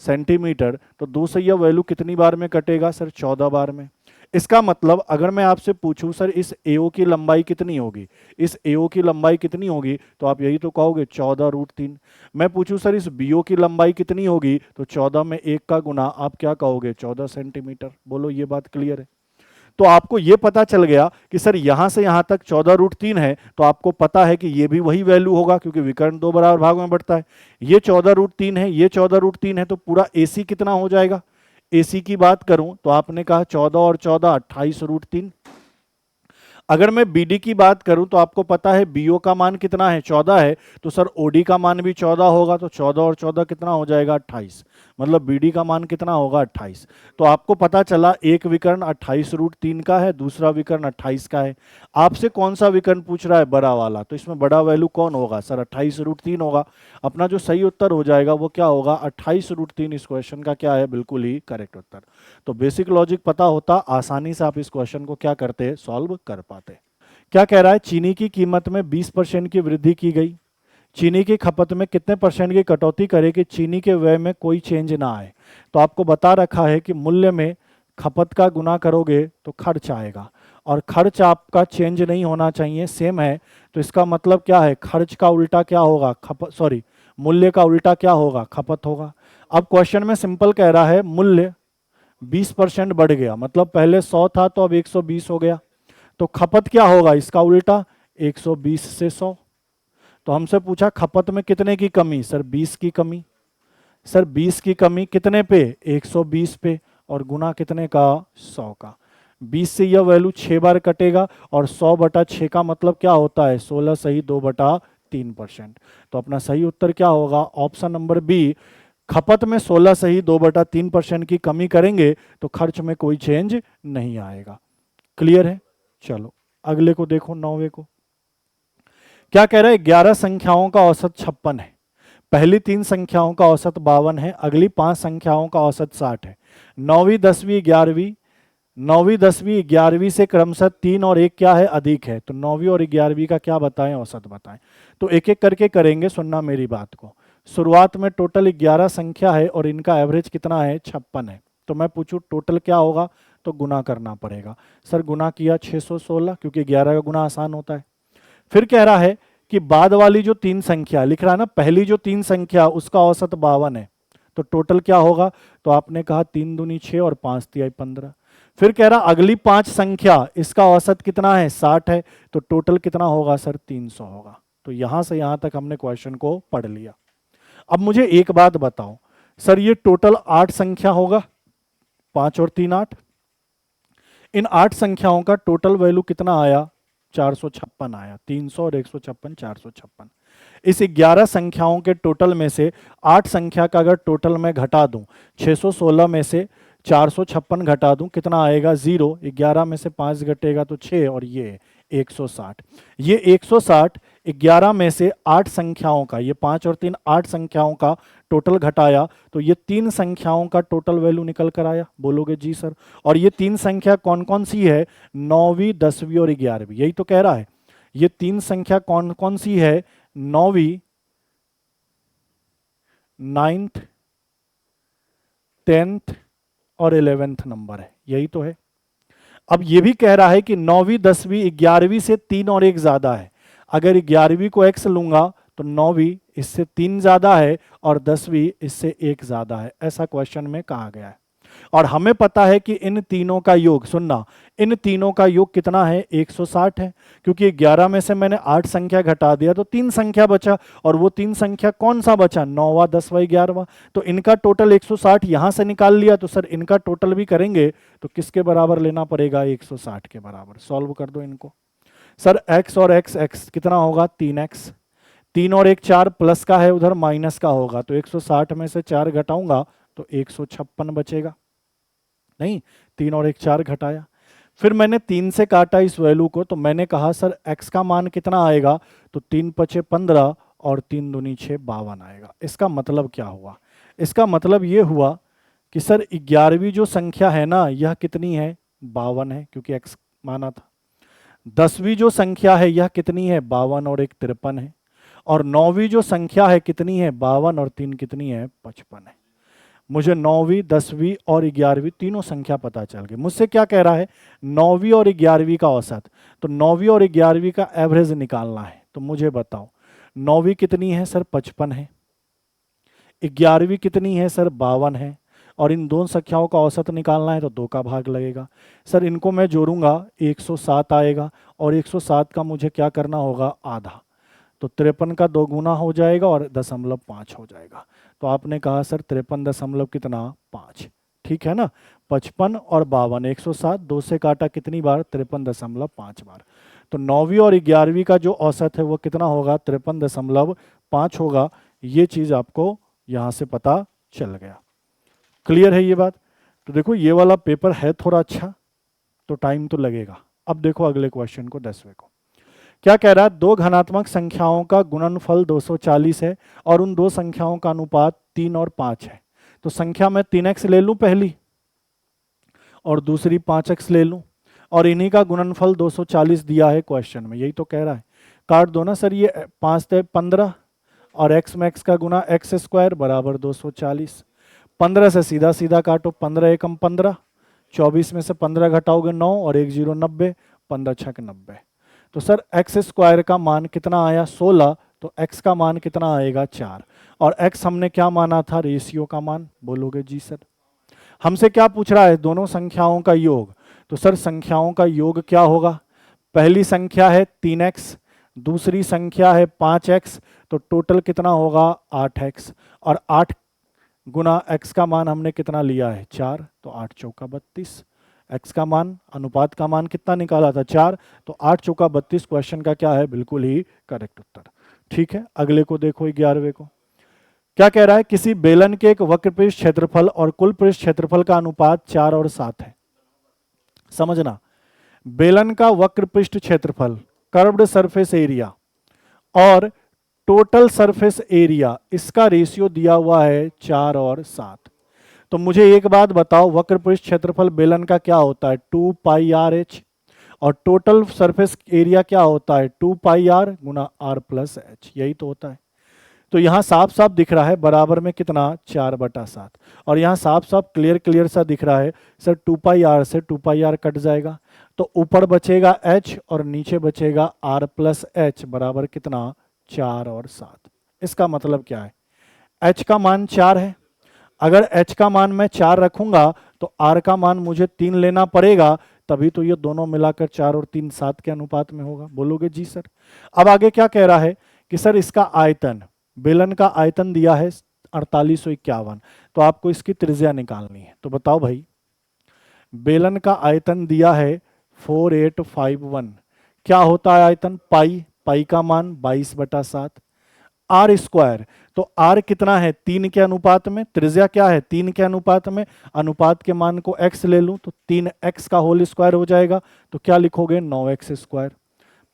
Speaker 1: सेंटीमीटर, तो 2 से यह वैल्यू कितनी बार में कटेगा सर, 14 बार में। इसका मतलब अगर मैं आपसे पूछूं सर इस AO की लंबाई कितनी होगी, इस AO की लंबाई कितनी होगी, तो आप यही तो कहोगे 14√3। मैं पूछूं सर इस BO की लंबाई कितनी होगी, तो 14 में 1 का गुना आप क्या कहोगे, 14 सेंटीमीटर। बोलो ये बात क्लियर है। तो आपको ये पता चल गया कि सर यहां से यहां तक 14√3 है, तो आपको पता है कि ये भी वही वैल्यू होगा क्योंकि विकर्ण दो बराबर भागों में बढ़ता है। ये 14√3 है, ये 14√3 है, तो पूरा AC कितना हो जाएगा। AC की बात करूं तो आपने कहा 14 और 14 28√3। अगर मैं BD की बात करूं तो आपको पता है BO का मान कितना है, 14 है, तो सर OD का मान भी 14 होगा, तो 14 और 14 कितना हो जाएगा, 28। मतलब BD का मान कितना होगा, 28। तो आपको पता चला एक विकर्ण 28√3 का है, दूसरा विकर्ण 28 का है। आपसे कौन सा विकर्ण पूछ रहा है, बड़ा वाला, तो इसमें बड़ा वैल्यू कौन होगा सर, 28√3 होगा। अपना जो सही उत्तर हो जाएगा वो क्या होगा, 28√3 इस क्वेश्चन का क्या है, बिल्कुल ही करेक्ट उत्तर। तो बेसिक लॉजिक पता होता, आसानी से आप इस क्वेश्चन को क्या करते, सॉल्व कर पाते। क्या कह रहा है, चीनी की कीमत में 20% की वृद्धि की गई, चीनी की खपत में कितने % की कटौती करे कि चीनी के व्यय में कोई चेंज ना आए। तो आपको बता रखा है कि मूल्य में खपत का गुना करोगे तो खर्च आएगा, और खर्च आपका चेंज नहीं होना चाहिए, सेम है, तो इसका मतलब क्या है, खर्च का उल्टा क्या होगा, खपत, सॉरी, मूल्य का उल्टा क्या होगा, खपत होगा। अब क्वेश्चन में सिंपल कह रहा है मूल्य 20% बढ़ गया, मतलब पहले 100 था तो अब 120 हो गया, तो खपत क्या होगा, इसका उल्टा 120 से 100। तो हमसे पूछा खपत में कितने की कमी, सर 20 की कमी। सर 20 की कमी कितने पे, 120 पे, और गुना कितने का, 100 का। 20 से यह वैल्यू 6 बार कटेगा, और 100 बटा 6 का मतलब क्या होता है, 16 सही 2 बटा 3%। तो अपना सही उत्तर क्या होगा, ऑप्शन नंबर बी, खपत में 16 सही 2 बटा 3% की कमी करेंगे तो खर्च में कोई चेंज नहीं आएगा। क्लियर है। चलो अगले को देखो, 9वें को क्या कह रहा है, 11 संख्याओं का औसत 56 है, पहली 3 संख्याओं का औसत 52 है, अगली 5 संख्याओं का औसत 60 है। 9वीं 10वीं 11वीं, 9वीं 10वीं 11वीं से क्रमशः 3 और 1 क्या है, अधिक है, तो 9वीं और 11वीं का क्या बताएं, औसत बताएं। तो एक एक करके करेंगे, सुनना मेरी बात को। शुरुआत में टोटल 11 संख्या है और इनका एवरेज कितना है, 56 है, तो मैं पूछूं टोटल क्या होगा, तो गुना करना पड़ेगा। सर गुना किया 616, क्योंकि 11 का गुना आसान होता है। फिर कह रहा है कि बाद वाली जो 3 संख्या लिख रहा है ना, पहली जो 3 संख्या उसका औसत 52 है, तो टोटल क्या होगा, तो आपने कहा 3 दूनी 6 और 5 तिहाई 15। फिर कह रहा अगली 5 संख्या इसका औसत कितना है, 60 है, तो टोटल कितना होगा सर, 300 होगा। तो यहां से यहां तक हमने क्वेश्चन को पढ़ लिया। अब मुझे एक बात बताओ, सर ये टोटल 8 संख्या होगा, 5 और 3 8, इन 8 संख्याओं का टोटल वैल्यू कितना आया, 456 आया, 300 और 156 456। इस 11 संख्याओं के टोटल में से 8 संख्या का अगर टोटल मैं घटा दूं, 616 में से 456 घटा दूं, कितना आएगा, 0। 11 में से 5 घटेगा तो 6, और ये 160। ये 160 11 में से 8 संख्याओं का, ये 5 और 3 8 संख्याओं का टोटल घटाया, तो ये 3 संख्याओं का टोटल वैल्यू निकल कर आया। बोलोगे जी सर, और ये 3 संख्या कौन कौन सी है, 9वीं 10वीं और 11वीं, यही तो कह रहा है। ये 3 संख्या कौन कौन सी है, 9वीं, 9th, 10th और 11th नंबर है, यही तो है। अब ये भी कह रहा है कि 9वीं 10वीं 11वीं से 3 और 1 ज्यादा है। अगर 11वीं को x लूंगा तो 9वीं इससे 3 ज्यादा है और 10वीं इससे 1 ज्यादा है, ऐसा क्वेश्चन में कहा गया है। और हमें पता है कि इन तीनों का योग, सुनना, इन तीनों का योग कितना है, 160 है, क्योंकि 11 में से मैंने 8 संख्या घटा दिया तो 3 संख्या बचा, और वो 3 संख्या कौन सा बचा, 9वां 10वां 11वां, तो इनका टोटल 160 यहां से निकाल लिया। तो सर इनका टोटल भी करेंगे तो किसके बराबर लेना पड़ेगा, 160 के बराबर। सॉल्व कर दो इनको। सर x और x कितना होगा, 3x, 3 और 1 4, प्लस का है उधर माइनस का होगा, तो 160 में से 4 घटाऊंगा तो 156 बचेगा। नहीं, 3 और 1 4 घटाया, फिर मैंने 3 से काटा इस वैल्यू को, तो मैंने कहा सर x का मान कितना आएगा, तो 3 पचे 15 और 3 दूनी 6 52 आएगा। इसका मतलब क्या हुआ, इसका मतलब ये हुआ कि सर 11वीं जो संख्या है ना, यह कितनी है, 52 है, क्योंकि x माना था। 10वीं जो संख्या है यह कितनी है, 52 और 1 53 है। और 9वीं जो संख्या है कितनी है, 52 और 3 कितनी है, 55 है। मुझे 9वीं 10वीं और 11वीं तीनों संख्या पता चल गई। मुझसे क्या कह रहा है, 9वीं और 11वीं का औसत, तो 9वीं और 11वीं का एवरेज निकालना है। तो मुझे बताओ 9वीं कितनी है सर, 55 है, 11वीं कितनी है सर, 52 है, और इन दोनों संख्याओं का औसत निकालना है तो 2 का भाग लगेगा। सर इनको मैं जोड़ूंगा 107 आएगा, और 107 का मुझे क्या करना होगा, आधा, तो 53 का 2 गुना हो जाएगा और 0.5 हो जाएगा। तो आपने कहा सर 53 दशमलव कितना, 5, ठीक है ना। 55 और 52, 107, 2 से काटा कितनी बार, 53.5 बार। तो 9वीं और 11वीं का जो औसत है वो कितना होगा, 53.5 होगा। ये चीज आपको यहां से पता चल गया। क्लियर है ये बात। तो देखो ये वाला पेपर है थोड़ा अच्छा, तो टाइम तो लगेगा। अब देखो अगले क्वेश्चन को, 10वें को क्या कह रहा है, 2 धनात्मक संख्याओं का गुणनफल 240 है और उन 2 संख्याओं का अनुपात 3 और 5 है। तो संख्या में 3x ले लूं पहली और दूसरी 5x ले लूं, और इन्हीं का गुणनफल 240 दिया है क्वेश्चन में, यही तो कह रहा है। काट दो ना सर, ये 5 × 15 और x में x का गुना x स्क्वायर बराबर 240। 15 से सीधा सीधा काटो, 15 एकम 15, 24 में से 15 घटाओगे 9 और 1 0 90, 15 छक 90। तो सर एक्स स्क्वायर का मान कितना आया 16, तो एक्स का मान कितना आएगा 4। और एक्स हमने क्या माना था, रेशियो का मान। बोलोगे जी सर। हमसे क्या पूछ रहा है, दोनों संख्याओं का योग। तो सर संख्याओं का योग क्या होगा, पहली संख्या है 3x, दूसरी संख्या है 5x, तो टोटल कितना होगा 8x। और 8 गुना x का मान हमने कितना लिया है 4, तो 8 चौका 32। x का मान, अनुपात का मान कितना निकाला था 4, तो 8 चौका 32 क्वेश्चन का क्या है, बिल्कुल ही करेक्ट उत्तर। ठीक है, अगले को देखो 11वें को। क्या कह रहा है, किसी बेलन के एक वक्र पृष्ठ क्षेत्रफल और कुल पृष्ठ क्षेत्रफल का अनुपात 4 और 7 है। समझना, बेलन का वक्र पृष्ठ क्षेत्रफल, कर्व्ड सरफेस एरिया और टोटल सरफेस एरिया, इसका रेशियो दिया हुआ है 4 और 7। तो मुझे एक बात बताओ, वक्र पृष्ठ क्षेत्रफल बेलन का क्या होता है 2 पाई आर एच, और टोटल सरफेस एरिया क्या होता है 2 पाई आर गुना आर प्लस एच, यही तो होता है। तो यहां साफ साफ दिख रहा है बराबर में कितना 4/7, और यहां साफ साफ क्लियर क्लियर सा दिख रहा है सर 2 पाई आर से 2 पाई आर कट जाएगा, तो ऊपर बचेगा h और नीचे बचेगा r प्लस एच, बराबर कितना 4 और 7। इसका मतलब क्या है, h का मान 4 है, अगर h का मान मैं 4 रखूंगा तो r का मान मुझे 3 लेना पड़ेगा, तभी तो ये दोनों मिलाकर 4 और 3 7 के अनुपात में होगा। बोलोगे जी सर। अब आगे क्या कह रहा है कि सर इसका आयतन, बेलन का आयतन दिया है 4851, तो आपको इसकी त्रिज्या निकालनी है। तो बताओ भाई, बेलन का आयतन दिया है 4851, क्या होता है आयतन, पाई, पाई का मान 22/7, आर स्क्वायर, तो आर कितना है 3 के अनुपात में, त्रिज्या क्या है 3 के अनुपात में, अनुपात के मान को x ले लूं तो 3x का होल स्क्वायर हो जाएगा, तो क्या लिखोगे 9x square.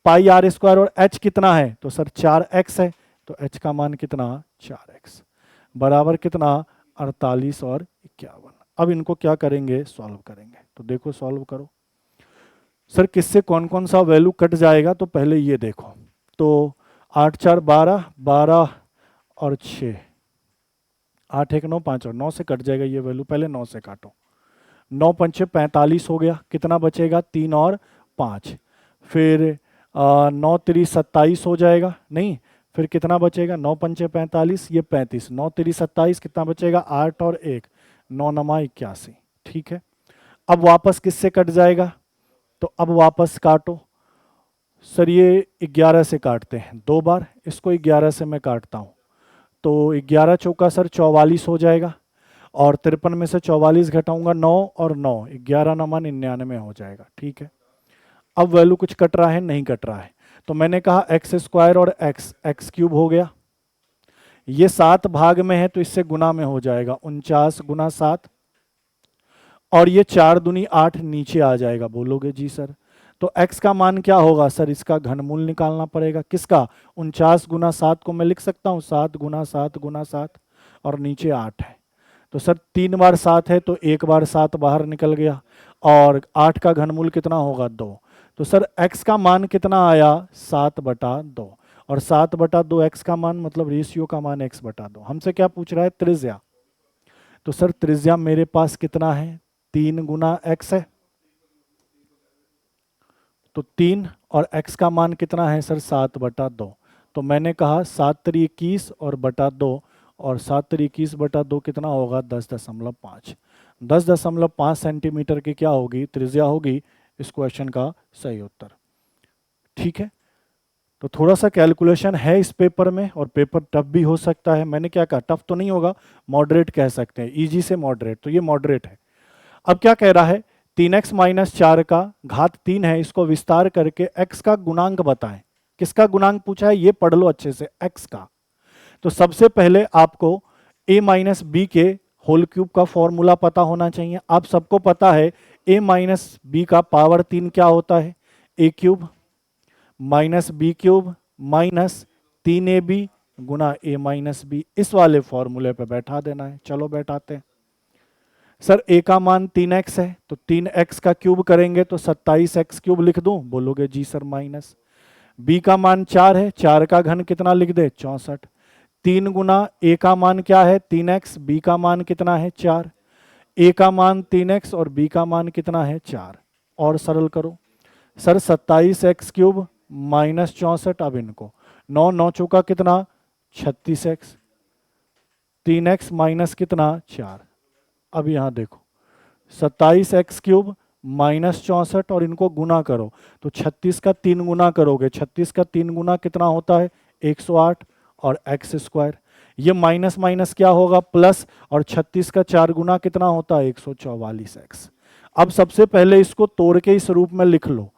Speaker 1: Pi R square और h कितना है, तो सर 4x है, तो h का मान कितना 4x, बराबर कितना 48 और 51। अब इनको क्या करेंगे, सॉल्व करेंगे। तो देखो सॉल्व करो। सर किससे कौन कौन सा वैल्यू कट जाएगा, तो पहले ये देखो, तो 8 4 12, 12 और 6, 8 1 9 5 और 9 से कट जाएगा ये वैल्यू, पहले 9 से काटो, 9 पंचे 45 हो गया, कितना बचेगा 3 और 5, फिर 9 3 27 हो जाएगा, नहीं फिर कितना बचेगा 9 पंचे 45, ये 35, 9 3 27, कितना बचेगा 8 और 1, 9 9 81। ठीक है, अब वापस किससे कट जाएगा, तो अब वापस काटो। सर ये 11 से काटते हैं 2 बार, इसको 11 से मैं काटता हूँ, तो 11 चौका सर 44 हो जाएगा, और 53 में से 44 घटाऊंगा 9 और 9, 11 9 99 हो जाएगा। ठीक है, अब वैल्यू कुछ कट रहा है, नहीं कट रहा है, तो मैंने कहा एक्स स्क्वायर और एक्स क्यूब हो गया, ये 7 भाग में है तो इससे गुना में हो जाएगा 49 गुना 7, और ये 4 दूनी 8 नीचे आ जाएगा। बोलोगे जी सर। तो x का मान क्या होगा सर, इसका घनमूल निकालना पड़ेगा, किसका 49 गुना 7 को मैं लिख सकता हूँ 7 गुना 7 गुना 7, और नीचे 8 है, तो सर 3 बार 7 है तो 1 बार 7 बाहर निकल गया, और 8 का घनमूल कितना होगा 2, तो सर x का मान कितना आया 7/2, और 7/2 x का मान मतलब रेशियो का मान x/2। हमसे क्या पूछ रहा है, त्रिज्या, तो सर त्रिज्या मेरे पास कितना है 3 गुना x है, तो 3, और x का मान कितना है सर 7/2, तो मैंने कहा 7 3 21 और बटा 2, और 7 3 21/2 कितना होगा 10.5, 10.5 सेंटीमीटर की क्या होगी त्रिज्या होगी इस क्वेश्चन का सही उत्तर। ठीक है, तो थोड़ा सा कैलकुलेशन है इस पेपर में, और पेपर टफ भी हो सकता है। मैंने क्या कहा, टफ तो नहीं होगा, मॉडरेट कह सकते हैं, इजी से मॉडरेट, तो ये मॉडरेट है। अब क्या कह रहा है, 3x माइनस 4 का घात 3 है, इसको विस्तार करके x का गुणांक बताएं। किसका गुणांक पूछा है, ये पढ़ लो अच्छे से, x का। तो सबसे पहले आपको a माइनस बी के होल क्यूब का फॉर्मूला पता होना चाहिए। आप सबको पता है a माइनस बी का पावर 3 क्या होता है, a cube minus B cube minus 3ab गुना a माइनस बी, इस वाले फॉर्मूले पे बैठा देना है। चलो बैठाते हैं। सर a का मान 3x है, तो 3x का क्यूब करेंगे तो 27x क्यूब लिख दूं, बोलोगे जी सर माइनस। b का मान 4 है, 4 का घन कितना लिख दे 64, 3 गुना a का मान क्या है 3x, b का मान कितना है 4, a का मान 3x और b का मान कितना है 4, और सरल करो, सर 27x³ माइनस 64, अब इनको 9 कितना 36x, 3x माइनस कितना 4। अब यहाँ देखो 27x³ माइनस 64 और इनको गुना करो तो 36 का 3 गुना करोगे, 36 का 3 गुना कितना होता है 108 और x²। ये माइनस माइनस क्या होगा प्लस, और 36 का 4 गुना कितना होता है 144x। अब सबसे पहले इसको तोड़ के इस रूप में लिख लो।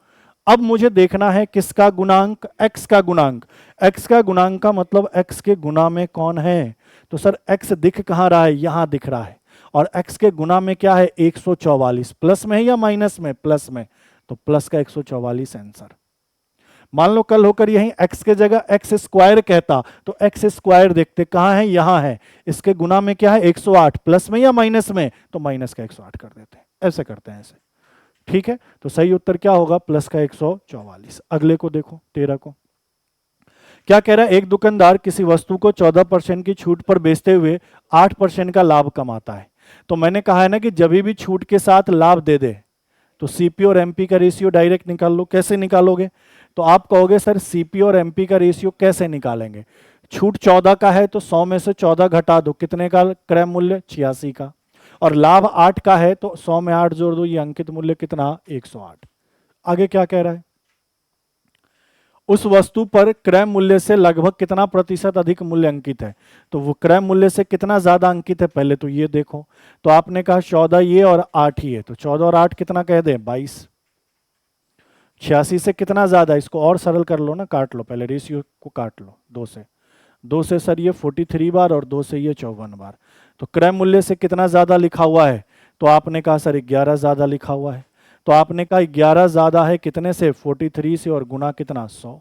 Speaker 1: अब मुझे देखना है किसका गुणांक, x का गुणांक। x का गुणांक का मतलब x के गुना में कौन है, तो सर x दिख कहाँ रहा है, यहां दिख रहा है, और x के गुना में क्या है 144, प्लस में है या माइनस में, प्लस में, तो प्लस का 144 आंसर। मान लो कल होकर यही x के जगह x² कहता तो x² देखते कहाँ है, यहां है, इसके गुना में क्या है 108, प्लस में या माइनस में, तो माइनस का 108 कर देते हैं, ऐसे करते हैं ऐसे। ठीक है, तो सही उत्तर क्या होगा प्लस का 144। अगले को देखो 13 को, क्या कह रहा है, एक दुकानदार किसी वस्तु को 14% की छूट पर बेचते हुए 8% का लाभ कमाता है। तो मैंने कहा है ना कि जब भी छूट के साथ लाभ दे दे तो सीपी और एमपी का रेशियो डायरेक्ट निकाल लो। कैसे निकालोगे, तो आप कहोगे सर सीपी और एमपी का रेशियो कैसे निकालेंगे। छूट 14 का है तो 100 में से 14 घटा दो, कितने का क्रय मूल्य 86 का, और लाभ 8 का है तो 100 में 8 जोड़ दो, ये अंकित मूल्य कितना 108। आगे क्या कह रहा है, उस वस्तु पर क्रय मूल्य से लगभग कितना प्रतिशत अधिक मूल्य अंकित है। तो वो क्रय मूल्य से कितना ज्यादा अंकित है, पहले तो ये देखो। तो आपने कहा 14 ये और 8 ही है, तो 14 और 8 कितना कह दें 22। 86 से कितना ज्यादा, इसको और सरल कर लो ना, काट लो पहले, रेशियो को काट लो 2 से। 2 से सर ये 43 बार और 2 से ये 54 बार। तो क्रय मूल्य से कितना ज्यादा लिखा हुआ है, तो आपने कहा सर 11 ज्यादा लिखा हुआ है। तो आपने कहा 11 ज्यादा है कितने से 43 से, और गुना कितना 100,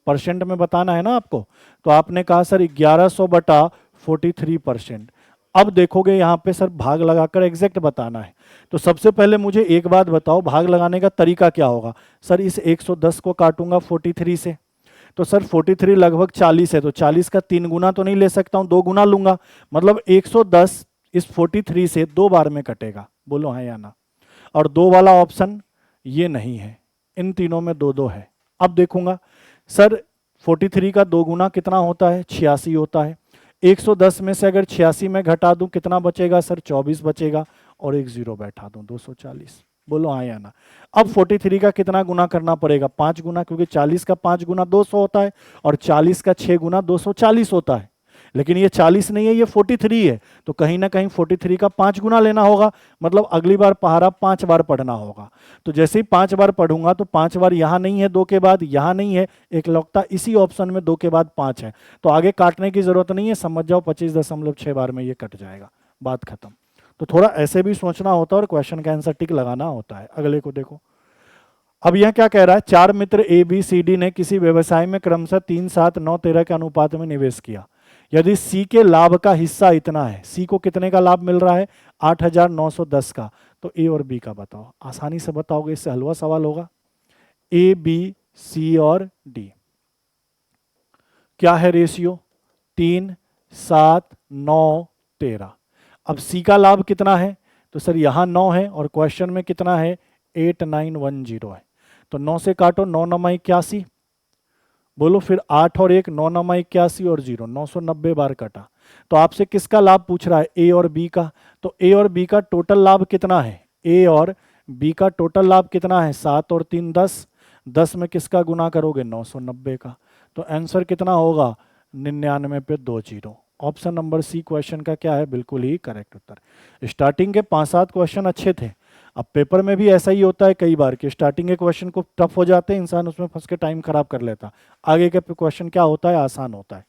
Speaker 1: परसेंट में बताना है ना आपको। तो आपने कहा सर 1100 बटा 43%। अब देखोगे यहाँ पे सर भाग लगाकर एग्जैक्ट बताना है। तो सबसे पहले मुझे एक बात बताओ, भाग लगाने का तरीका क्या होगा। सर इस 110 को काटूंगा 43 से, तो सर 43 लगभग 40 है, तो 40 का 3 गुना तो नहीं ले सकता हूं, 2 गुना लूंगा, मतलब 110 इस 43 से 2 बार में कटेगा। बोलो हाँ या ना। और 2 वाला ऑप्शन ये नहीं है, इन तीनों में 2 है। अब देखूंगा सर 43 का 2 गुना कितना होता है 86 होता है। 110 में से अगर 86 में घटा दूं कितना बचेगा सर 24 बचेगा, और एक जीरो बैठा दूं 240। बोलो हाँ या ना। अब 43 का कितना गुना करना पड़ेगा 5 गुना, क्योंकि 40 का 5 गुना 200 होता है, और 40 का 6 गुना 240 होता है। लेकिन ये 40 नहीं है, ये 43 है, तो कहीं ना कहीं 43 का 5 गुना लेना होगा, मतलब अगली बार पहाड़ा 5 बार पढ़ना होगा। तो जैसे ही 5 बार पढ़ूंगा तो 5 बार यहां नहीं है, 2 के बाद यहां नहीं है, एक लौकता इसी ऑप्शन में 2 के बाद 5 है, तो आगे काटने की जरूरत नहीं है, समझ जाओ 25.6 बार में ये कट जाएगा, बात खत्म। तो थोड़ा ऐसे भी सोचना होता है और क्वेश्चन का आंसर टिक लगाना होता है। अगले को देखो, अब यह क्या कह रहा है, 4 मित्र ए बी सी डी ने किसी व्यवसाय में क्रमशः 3, 7, 9, 13 के अनुपात में निवेश किया। यदि सी के लाभ का हिस्सा इतना है, सी को कितने का लाभ मिल रहा है 8,910 का, तो ए और बी का बताओ। आसानी से बताओगे, इससे हलवा सवाल होगा। ए बी सी और डी क्या है रेशियो 3, 7, 9, 13। अब सी का लाभ कितना है, तो सर यहां 9 है और क्वेश्चन में कितना है 8910 है, तो 9 से काटो, 9 9 81, बोलो फिर 8 और 1, 9 9 81 और 0, 990 बार कटा। तो आपसे किसका लाभ पूछ रहा है, ए और बी का। तो ए और बी का टोटल लाभ कितना है, ए और बी का टोटल लाभ कितना है 7 और 3 10, 10 में किसका गुना करोगे 990 का, तो आंसर कितना होगा 99 पे 2 zero. Option number C question का क्या है, बिल्कुल ही करेक्ट उत्तर। स्टार्टिंग के 5-7 क्वेश्चन अच्छे थे, अब पेपर में भी ऐसा ही होता है कई बार कि स्टार्टिंग के क्वेश्चन को टफ हो जाते हैं, इंसान उसमें फंस के टाइम खराब कर लेता, आगे के क्वेश्चन क्या होता है आसान होता है।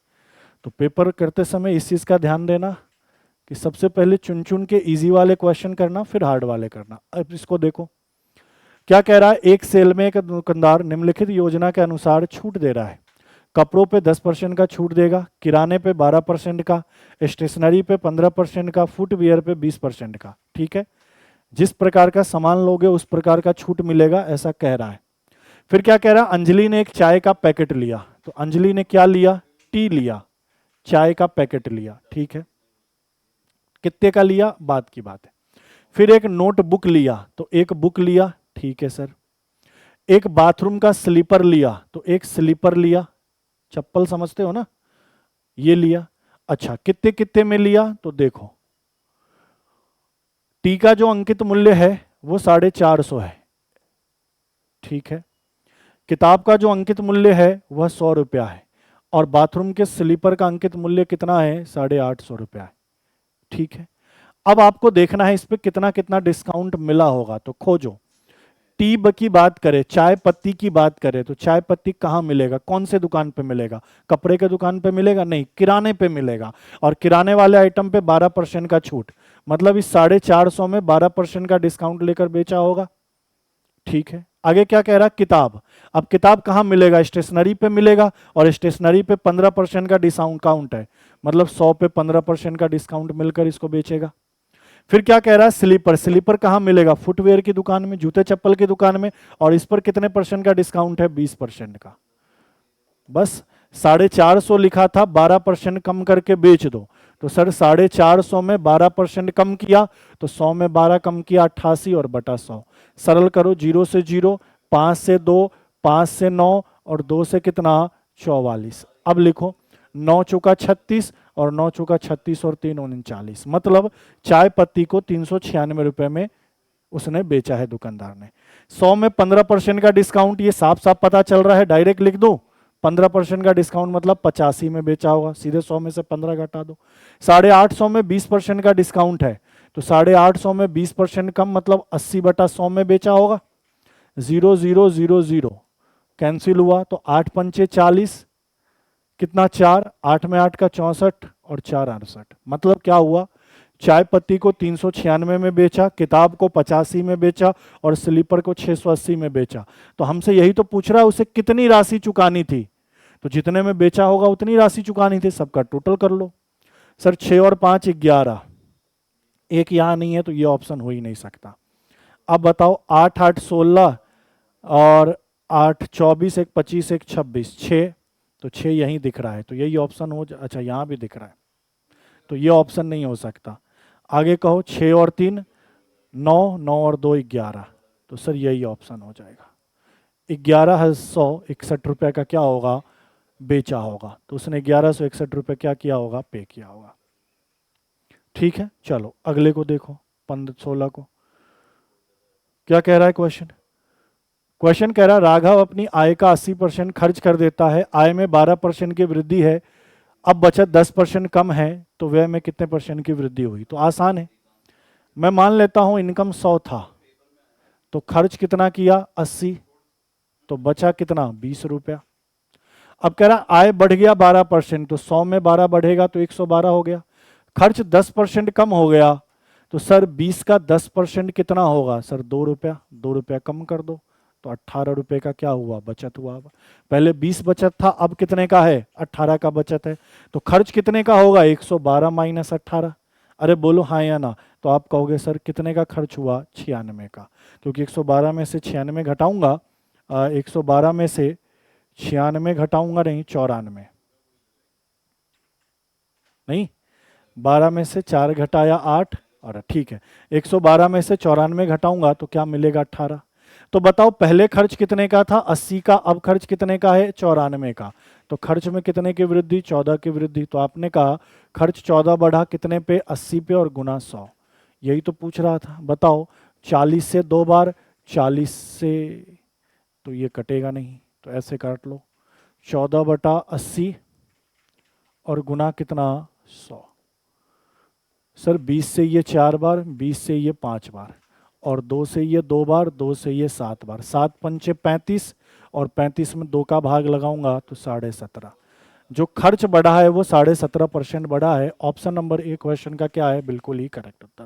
Speaker 1: तो पेपर करते समय इस चीज़ का ध्यान देना कि सबसे पहले चुन चुन के इजी वाले क्वेश्चन करना, फिर हार्ड वाले करना। अब इसको देखो क्या कह रहा है, एक सेल में एक दुकानदार निम्नलिखित योजना के अनुसार छूट दे रहा है। कपड़ों पे 10% का छूट देगा, किराने पे 12% का, स्टेशनरी पे 15% का, फुटवियर पे 20% का। ठीक है, जिस प्रकार का सामान लोगे उस प्रकार का छूट मिलेगा, ऐसा कह रहा है। फिर क्या कह रहा है, अंजलि ने एक चाय का पैकेट लिया, तो अंजलि ने क्या लिया, टी लिया, चाय का पैकेट लिया। ठीक है, कितने का लिया बात की बात है। फिर एक नोटबुक लिया, तो एक बुक लिया। ठीक है सर, एक बाथरूम का स्लीपर लिया, तो एक स्लीपर लिया, चप्पल समझते हो ना, ये लिया। अच्छा, कितने कितने में लिया, तो देखो टी का जो अंकित मूल्य है वो 450 है, ठीक है। किताब का जो अंकित मूल्य है वह 100 रुपया है, और बाथरूम के स्लीपर का अंकित मूल्य कितना है, 850 रुपया है, ठीक है। अब आपको देखना है इस पे कितना कितना डिस्काउंट मिला होगा, तो खोजो। टी की बात करें, चाय पत्ती की बात करें, तो चाय पत्ती कहाँ मिलेगा, कौन से दुकान पे मिलेगा, कपड़े के दुकान पे मिलेगा, नहीं, किराने पे मिलेगा। और किराने वाले आइटम पे 12% का छूट, मतलब इस 450 में 12% का डिस्काउंट लेकर बेचा होगा, ठीक है। आगे क्या कह रहा है, किताब। अब किताब कहाँ मिलेगा, स्टेशनरी पे मिलेगा, और स्टेशनरी पे 15% का डिस्काउंट है, मतलब 100 पे 15% का डिस्काउंट मिलकर इसको बेचेगा। फिर क्या कह रहा है, स्लीपर। स्लीपर कहाँ मिलेगा, फुटवेयर की दुकान में, जूते चप्पल की दुकान में, और इस पर कितने परसेंट का डिस्काउंट है, 20% का। बस 450 लिखा था, 12% कम करके बेच दो। तो सर 450 में 12% कम किया, तो 100 में 12 कम किया, 88 और बटा 100। सरल करो, 0 से 0, 5 से 2, 5 से 9, और 2 से कितना, 44। अब लिखो 9 चौका 36, और 9 चौका 36 और 3 39, मतलब चाय पत्ती को 396 रुपए में उसने बेचा है दुकानदार ने। 100 में 15% का डिस्काउंट, ये साफ साफ पता चल रहा है, डायरेक्ट लिख दो। 15% का डिस्काउंट मतलब 85 में बेचा होगा, सीधे 100 में से 15 घटा दो। 850 में 20% का डिस्काउंट है, तो 850 में 20% कम, मतलब 80 बटा 100 में बेचा होगा। 0 0 0 0 कैंसिल हुआ, तो 8 पंचे 40, कितना 4, 8 में 8 का 64, और 4 68, मतलब क्या हुआ, चाय पत्ती को 396 में बेचा, किताब को 85 में बेचा, और स्लीपर को 680 में बेचा। तो हमसे यही तो पूछ रहा है उसे कितनी राशि चुकानी थी, तो जितने में बेचा होगा उतनी राशि चुकानी थी, सबका टोटल कर लो। सर 6 और 5 11, एक यहां नहीं है, तो ये ऑप्शन हो ही नहीं सकता। अब बताओ 8 8 16, और 8 24, एक 25, एक 26, 6, तो 6 यहीं दिख रहा है, तो यही ऑप्शन हो अच्छा यहां भी दिख रहा है, तो ये ऑप्शन नहीं हो सकता। आगे कहो 6 और 3 9, 9 और 2 11, तो सर यही ऑप्शन हो जाएगा। 1161 रुपये का क्या होगा, बेचा होगा, तो उसने 1161 रुपये क्या किया होगा, पे किया होगा, ठीक है। चलो अगले को देखो, 15 16 को क्या कह रहा है क्वेश्चन। क्वेश्चन कह रहा है राघव अपनी आय का 80% खर्च कर देता है, आय में 12% की वृद्धि है, अब बचत 10% कम है, तो व्यय में कितने परसेंट की वृद्धि हुई। तो आसान है, मैं मान लेता हूं इनकम 100 था, तो खर्च कितना किया 80, तो बचा कितना 20 रुपया। अब कह रहा आय बढ़ गया 12%, तो 100 में 12 बढ़ेगा तो 112 हो गया। खर्च 10% कम हो गया, तो सर 20 का 10% कितना होगा, सर 2 रुपया, 2 रुपया कम कर दो, तो 18 रुपये का क्या हुआ, बचत हुआ। पहले 20 बचत था, अब कितने का है, 18 का बचत है। तो खर्च कितने का होगा, 112 माइनस 18। अरे बोलो हाँ या ना, तो आप कहोगे सर कितने का खर्च हुआ, 96 का, क्योंकि 112 में से 96 घटाऊंगा, 112 में से 96 घटाऊंगा, नहीं 94, नहीं 12 में से 4 घटाया 8, और ठीक है 112 में से 94 घटाऊंगा तो क्या मिलेगा, 18। तो बताओ पहले खर्च कितने का था, 80 का, अब खर्च कितने का है, 94 का। तो खर्च में कितने की वृद्धि, 14 की वृद्धि। तो आपने कहा खर्च 14 बढ़ा कितने पे, 80 पे, और गुना 100, यही तो पूछ रहा था। बताओ 40 से 2 बार, 40 से, तो ये कटेगा नहीं, तो ऐसे काट लो, 14 बटा 80 और गुना कितना 100। सर 20 से ये 4 बार, 20 से ये 5 बार, और 2 से ये 2 बार, 2 से ये 7 बार, 7 पंचे 35, और 35 में 2 का भाग लगाऊंगा तो 17.5। जो खर्च बढ़ा है वो 17.5% बढ़ा है। ऑप्शन नंबर ए क्वेश्चन का क्या है, बिल्कुल ही करेक्ट उत्तर,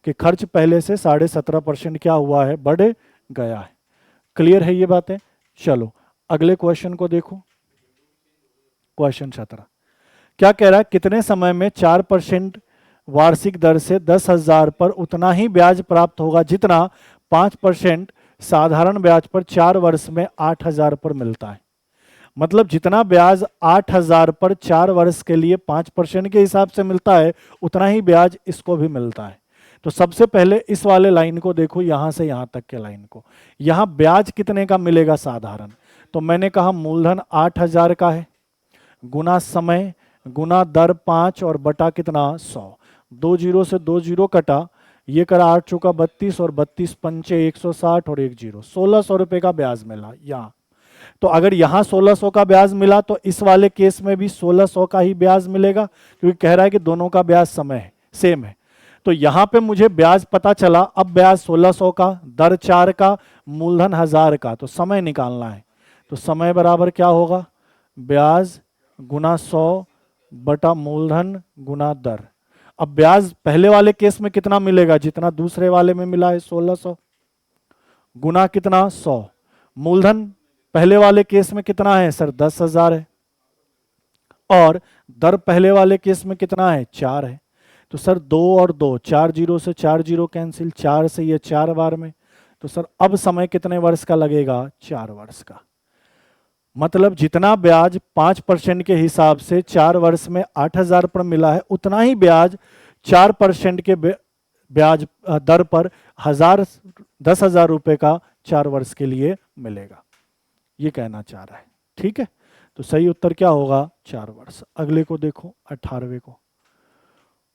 Speaker 1: कि खर्च पहले से 17.5% क्या हुआ है, बढ़ गया है। क्लियर है ये बातें। चलो अगले क्वेश्चन को देखो, क्वेश्चन 17 क्या कह रहा है, कितने समय में 4% वार्षिक दर से 10,000 पर उतना ही ब्याज प्राप्त होगा जितना 5% साधारण ब्याज पर 4 वर्ष में 8,000 पर मिलता है। मतलब जितना ब्याज 8,000 पर 4 वर्ष के लिए 5% के हिसाब से मिलता है, उतना ही ब्याज इसको भी मिलता है। तो सबसे पहले इस वाले लाइन को देखो, यहां से यहां तक के लाइन को। यहां ब्याज कितने का मिलेगा साधारण, तो मैंने कहा मूलधन 8,000 का है, गुना समय गुना दर 5 और बटा कितना 100। 2 जीरो से 2 जीरो कटा, ये करा 8 चौका 32 और 32 पंचे 160 और 1 जीरो, 1600 रुपए का ब्याज मिला यहाँ। तो अगर यहाँ 1600 का ब्याज मिला तो इस वाले केस में भी 1600 का ही ब्याज मिलेगा, क्योंकि कह रहा है कि दोनों का ब्याज समय है, सेम है। तो यहां पे मुझे ब्याज पता चला, अब ब्याज 1600 का, दर 4 का, मूलधन 1000 का, तो समय निकालना है। तो समय बराबर क्या होगा, ब्याज गुना 100 बटा मूलधन गुना दर। अब ब्याज पहले वाले केस में कितना मिलेगा, जितना दूसरे वाले में मिला है 1600, गुना कितना 100। मूलधन पहले वाले केस में कितना है सर 10,000 है, और दर पहले वाले केस में कितना है 4 है। तो सर 2 और 2, 4 जीरो से 4 जीरो कैंसिल, 4 से ये 4 बार में। तो सर अब समय कितने वर्ष का लगेगा, 4 वर्ष का। मतलब जितना ब्याज 5% के हिसाब से 4 वर्ष में 8,000 पर मिला है, उतना ही ब्याज 4% के ब्याज दर पर 10,000 रुपए का 4 वर्ष के लिए मिलेगा, ये कहना चाह रहा है। ठीक है, तो सही उत्तर क्या होगा, 4 वर्ष। अगले को देखो 18वें को।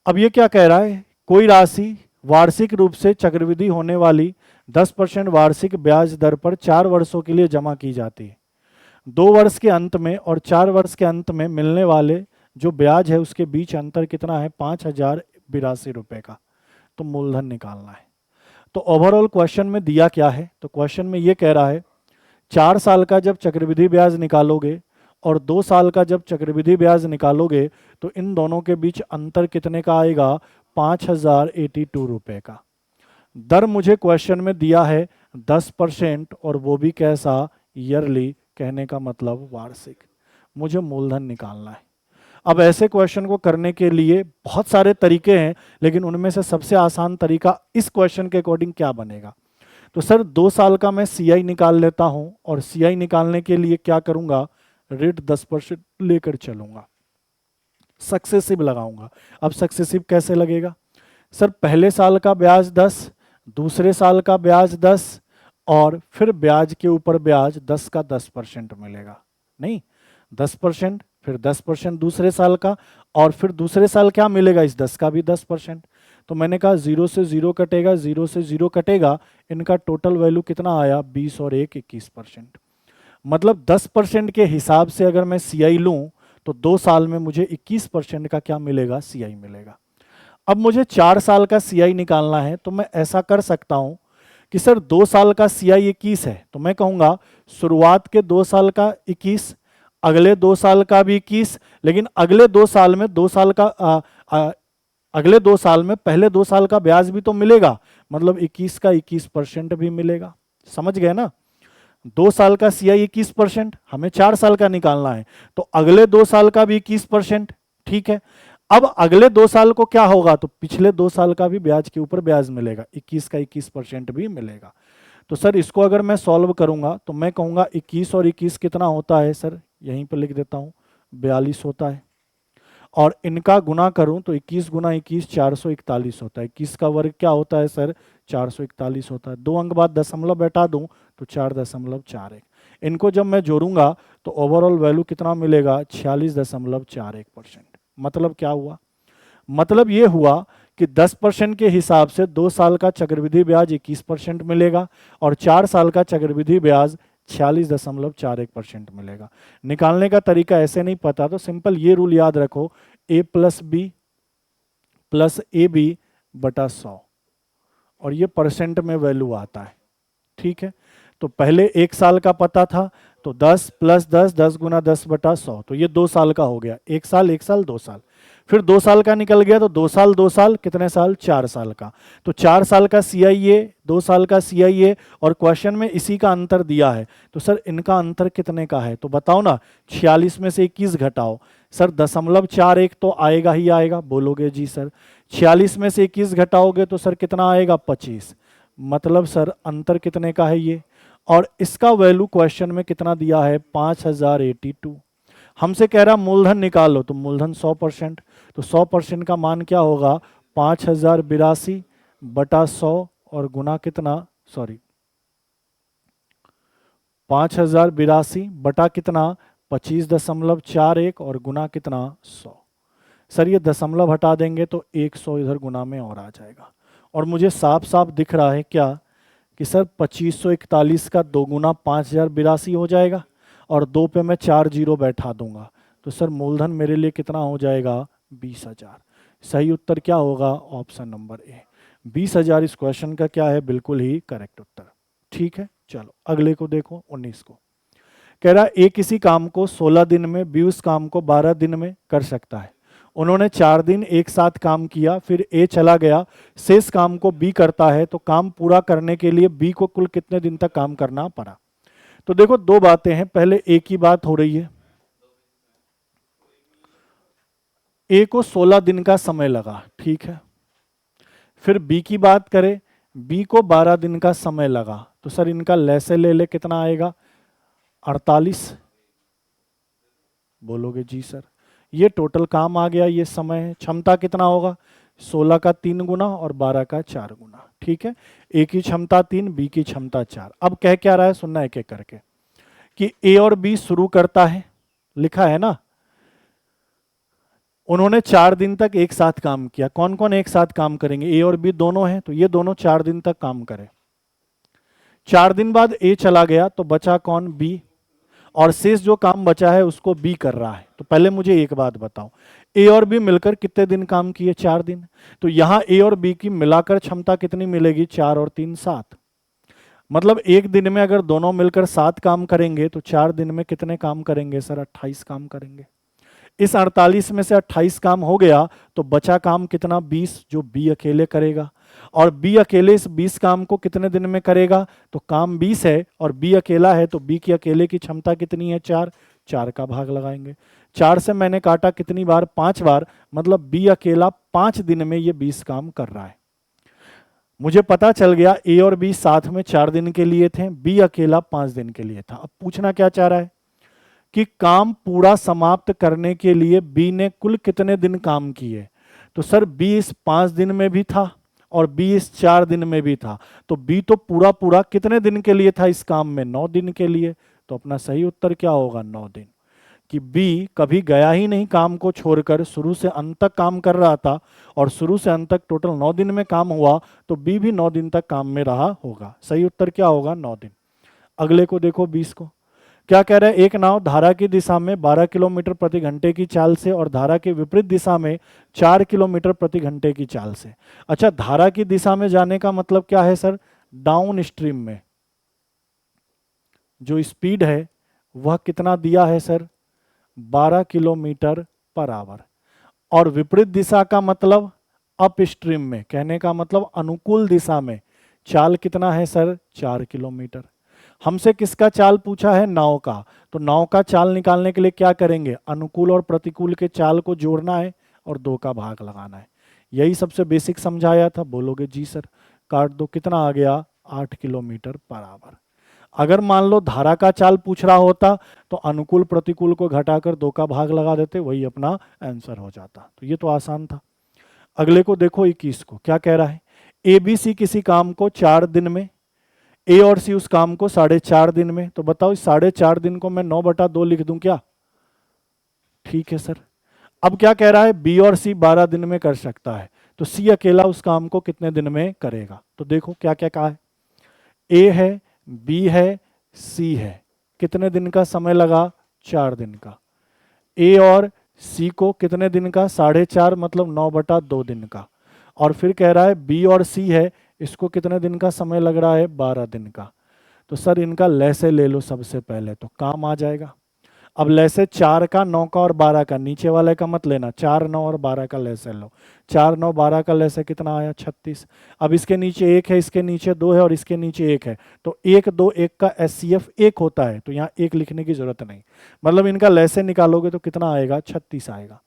Speaker 1: अब ये क्या कह रहा है, कोई राशि वार्षिक रूप से चक्रवृद्धि होने वाली 10% वार्षिक ब्याज दर पर 4 वर्षों के लिए जमा की जाती है। 2 वर्ष के अंत में और 4 वर्ष के अंत में मिलने वाले जो ब्याज है उसके बीच अंतर कितना है, 5,082 रुपए का। तो मूलधन निकालना है। तो ओवरऑल क्वेश्चन में दिया क्या है, तो क्वेश्चन में ये कह रहा है 4 साल का जब चक्रवृद्धि ब्याज निकालोगे और 2 साल का जब चक्रवृद्धि ब्याज निकालोगे तो इन दोनों के बीच अंतर कितने का आएगा, 5,082 रुपए का। दर मुझे क्वेश्चन में दिया है 10% और वो भी कैसा, ईयरली, कहने का मतलब वार्षिक। मुझे मूलधन निकालना है। अब ऐसे क्वेश्चन को करने के लिए बहुत सारे तरीके हैं, लेकिन उनमें से सबसे आसान तरीका इस क्वेश्चन के अकॉर्डिंग क्या बनेगा, तो सर 2 साल का मैं सीआई निकाल लेता हूं, और सीआई निकालने के लिए क्या करूंगा, रेट 10% लेकर चलूंगा, सक्सेसिव लगाऊंगा। अब सक्सेसिव कैसे लगेगा, सर पहले साल का ब्याज 10, दूसरे साल का ब्याज 10, और फिर ब्याज के ऊपर ब्याज 10 का 10% मिलेगा। नहीं, 10%, फिर 10% दूसरे साल का, और फिर दूसरे साल क्या मिलेगा, इस 10 का भी 10%। तो मैंने कहा 0 से 0 कटेगा, 0 से 0 कटेगा, इनका टोटल वैल्यू कितना आया, 20 और 1 21%। मतलब 10% के हिसाब से अगर मैं सीआई लूं तो 2 साल में मुझे 21% का क्या मिलेगा, सीआई मिलेगा। अब मुझे 4 साल का सीआई निकालना है, तो मैं ऐसा कर सकता हूं कि सर 2 साल का सीआई 21 है, तो मैं कहूंगा शुरुआत के 2 साल का 21, अगले 2 साल का भी 21, लेकिन अगले 2 साल में 2 साल का अगले 2 साल में पहले 2 साल का ब्याज भी तो मिलेगा, मतलब 21 का 21% भी मिलेगा। समझ गए ना, 2 साल का सीआई 21%, हमें 4 साल का निकालना है, तो अगले 2 साल का भी 21%। ठीक है, अब अगले 2 साल को क्या होगा, तो पिछले 2 साल का भी ब्याज के ऊपर ब्याज मिलेगा, 21 का 21% भी मिलेगा। तो सर इसको अगर मैं सॉल्व करूंगा तो मैं कहूंगा 21 और 21 कितना होता है, सर यहीं पर लिख देता हूं, 42 होता है। और इनका गुना करूं तो 21 गुना 21 441 होता है। 21 का वर्ग क्या होता है सर, 441 होता है। 2 अंक बाद दशमलव बैठा दूं तो 4.41। इनको जब मैं जोड़ूंगा तो ओवरऑल वैल्यू कितना मिलेगा, 46.41%। मतलब क्या हुआ, मतलब ये हुआ कि 10% के हिसाब से 2 साल का चक्रवृद्धि ब्याज 21% मिलेगा, और 4 साल का चक्रवृद्धि ब्याज 46.41% मिलेगा। निकालने का तरीका ऐसे नहीं पता तो सिंपल ये रूल याद रखो, a plus B plus A B बटा 100, और ये परसेंट में वैल्यू आता है। ठीक है, तो पहले 1 साल का पता था, तो 10 प्लस 10, 10 गुना 10 बटा 100, तो ये 2 साल का हो गया, 1 साल 1 साल 2 साल। फिर 2 साल का निकल गया, तो 2 साल कितने साल, 4 साल का। तो 4 साल का सीआईए, 2 साल का सीआईए, और क्वेश्चन में इसी का अंतर दिया है, तो सर इनका अंतर कितने का है, तो बताओ ना, 46 में से 21 घटाओ, सर 0.41 तो आएगा ही आएगा, बोलोगे जी सर। 46 में से 21 घटाओगे तो सर कितना आएगा, 25। मतलब सर अंतर कितने का है ये, और इसका वैल्यू क्वेश्चन में कितना दिया है, 5082। हमसे कह रहा मूलधन निकाल लो, तो मूलधन 100%, तो 100% का मान क्या होगा, 5082 बटा 100 और गुना कितना, सॉरी 5082 बटा कितना 25.41 और गुना कितना 100। सर ये दशमलव हटा देंगे तो 100 इधर गुना में और आ जाएगा। और मुझे साफ साफ दिख रहा है क्या कि सर 2541 का 2 गुना 5082 हो जाएगा और 2 पे मैं 4 जीरो बैठा दूंगा, तो सर मूलधन मेरे लिए कितना हो जाएगा 20,000। सही उत्तर क्या होगा, ऑप्शन नंबर ए 20,000 इस क्वेश्चन का क्या है, बिल्कुल ही करेक्ट उत्तर। ठीक है, चलो अगले को देखो 19 को। कह रहा ए किसी काम को 16 दिन में, बी उस काम को 12 दिन में कर सकता है। उन्होंने 4 दिन एक साथ काम किया, फिर ए चला गया, शेष काम को बी करता है, तो काम पूरा करने के लिए बी को कुल कितने दिन तक काम करना पड़ा। तो देखो दो बातें हैं, पहले ए की बात हो रही है, ए को 16 दिन का समय लगा, ठीक है। फिर बी की बात करें, बी को 12 दिन का समय लगा, तो सर इनका लैसे ले ले कितना आएगा 48। बोलोगे जी सर, ये टोटल काम आ गया, ये समय है। क्षमता कितना होगा 16 का 3 गुना और 12 का 4 गुना, ठीक है। ए की क्षमता 3, बी की क्षमता 4। अब कह क्या रहा है, सुनना एक एक करके, कि ए और बी शुरू करता है, लिखा है ना, उन्होंने 4 दिन तक एक साथ काम किया। कौन कौन एक साथ काम करेंगे, ए और बी दोनों हैं, तो ये दोनों 4 दिन तक काम करें। 4 दिन बाद ए चला गया, तो बचा कौन, बी, और शेष जो काम बचा है उसको बी कर रहा है। तो पहले मुझे एक बात बताओ, ए और बी मिलकर कितने दिन काम किए, 4 दिन। तो यहां ए और बी की मिलाकर क्षमता कितनी मिलेगी, 4 और 3 7। मतलब एक दिन में अगर दोनों मिलकर 7 काम करेंगे तो 4 दिन में कितने काम करेंगे सर, 28 काम करेंगे। इस 48 में से 28 काम हो गया, तो बचा काम कितना 20, जो बी अकेले करेगा। और बी अकेले इस 20 काम को कितने दिन में करेगा, तो काम 20 है और बी अकेला है, तो बी की अकेले की क्षमता कितनी है 4, 4 का भाग लगाएंगे। 4 से मैंने काटा कितनी बार, 5 बार, मतलब बी अकेला 5 दिन में ये 20 काम कर रहा है। मुझे पता चल गया ए और बी साथ में 4 दिन के लिए थे, बी अकेला 5 दिन के लिए था। अब पूछना क्या चाह रहा है कि काम पूरा समाप्त करने के लिए बी ने कुल कितने दिन काम किए। तो सर बी इस 5 दिन में भी था और बी इस 4 दिन में भी था, तो बी तो पूरा पूरा कितने दिन के लिए था इस काम में, 9 दिन के लिए। तो अपना सही उत्तर क्या होगा, 9 दिन। कि बी कभी गया ही नहीं काम को छोड़कर, शुरू से अंत तक काम कर रहा था और शुरू से अंत तक टोटल 9 दिन में काम हुआ, तो बी भी 9 दिन तक काम में रहा होगा। सही उत्तर क्या होगा, 9 दिन। अगले को देखो 20 को, क्या कह रहा है, एक नाव धारा की दिशा में 12 किलोमीटर प्रति घंटे की चाल से और धारा के विपरीत दिशा में 4 किलोमीटर प्रति घंटे की चाल से। अच्छा, धारा की दिशा में जाने का मतलब क्या है सर, डाउन स्ट्रीम में जो स्पीड है वह कितना दिया है सर, 12 किलोमीटर पर आवर। और विपरीत दिशा का मतलब अप स्ट्रीम में, कहने का मतलब अनुकूल दिशा में चाल कितना है सर, 4 किलोमीटर। हमसे किसका चाल पूछा है, नाव का। तो नाव का चाल निकालने के लिए क्या करेंगे, अनुकूल और प्रतिकूल के चाल को जोड़ना है और 2 का भाग लगाना है। यही सबसे बेसिक समझाया था। बोलोगे जी सर, काट दो, कितना आ गया 8 किलोमीटर पर आवर। अगर मान लो धारा का चाल पूछ रहा होता तो अनुकूल प्रतिकूल को घटाकर 2 का भाग लगा देते, वही अपना आंसर हो जाता। तो ये तो आसान था। अगले को देखो 21 को, क्या कह रहा है, ए बी सी किसी काम को 4 दिन में, ए और सी उस काम को 4.5 दिन में। तो बताओ इस 4.5 दिन को मैं 9/2 लिख दूं क्या, ठीक है सर। अब क्या कह रहा है, बी और सी 12 दिन में कर सकता है, तो सी अकेला उस काम को कितने दिन में करेगा। तो देखो क्या क्या कहा है, ए है, बी है, सी है, कितने दिन का समय लगा, 4 दिन का। ए और सी को कितने दिन का, 4.5 मतलब 9/2 दिन का। और फिर कह रहा है बी और सी है, इसको कितने दिन का समय लग रहा है, 12 दिन का। तो सर इनका लैसे ले लो सबसे पहले, तो काम आ जाएगा। अब लैसे 4 का, 9 का और 12 का, नीचे वाले का मत लेना, 4 9 और 12 का लैसे लो। 4 9 12 का लैसे कितना आया, 36। अब इसके नीचे 1 है, इसके नीचे 2 है और इसके नीचे 1 है, तो 1 2 1 का एचसीएफ 1 होता है, तो यहाँ 1 लिखने की जरूरत नहीं। मतलब इनका लैसे निकालोगे तो कितना आएगा, 36 आएगा।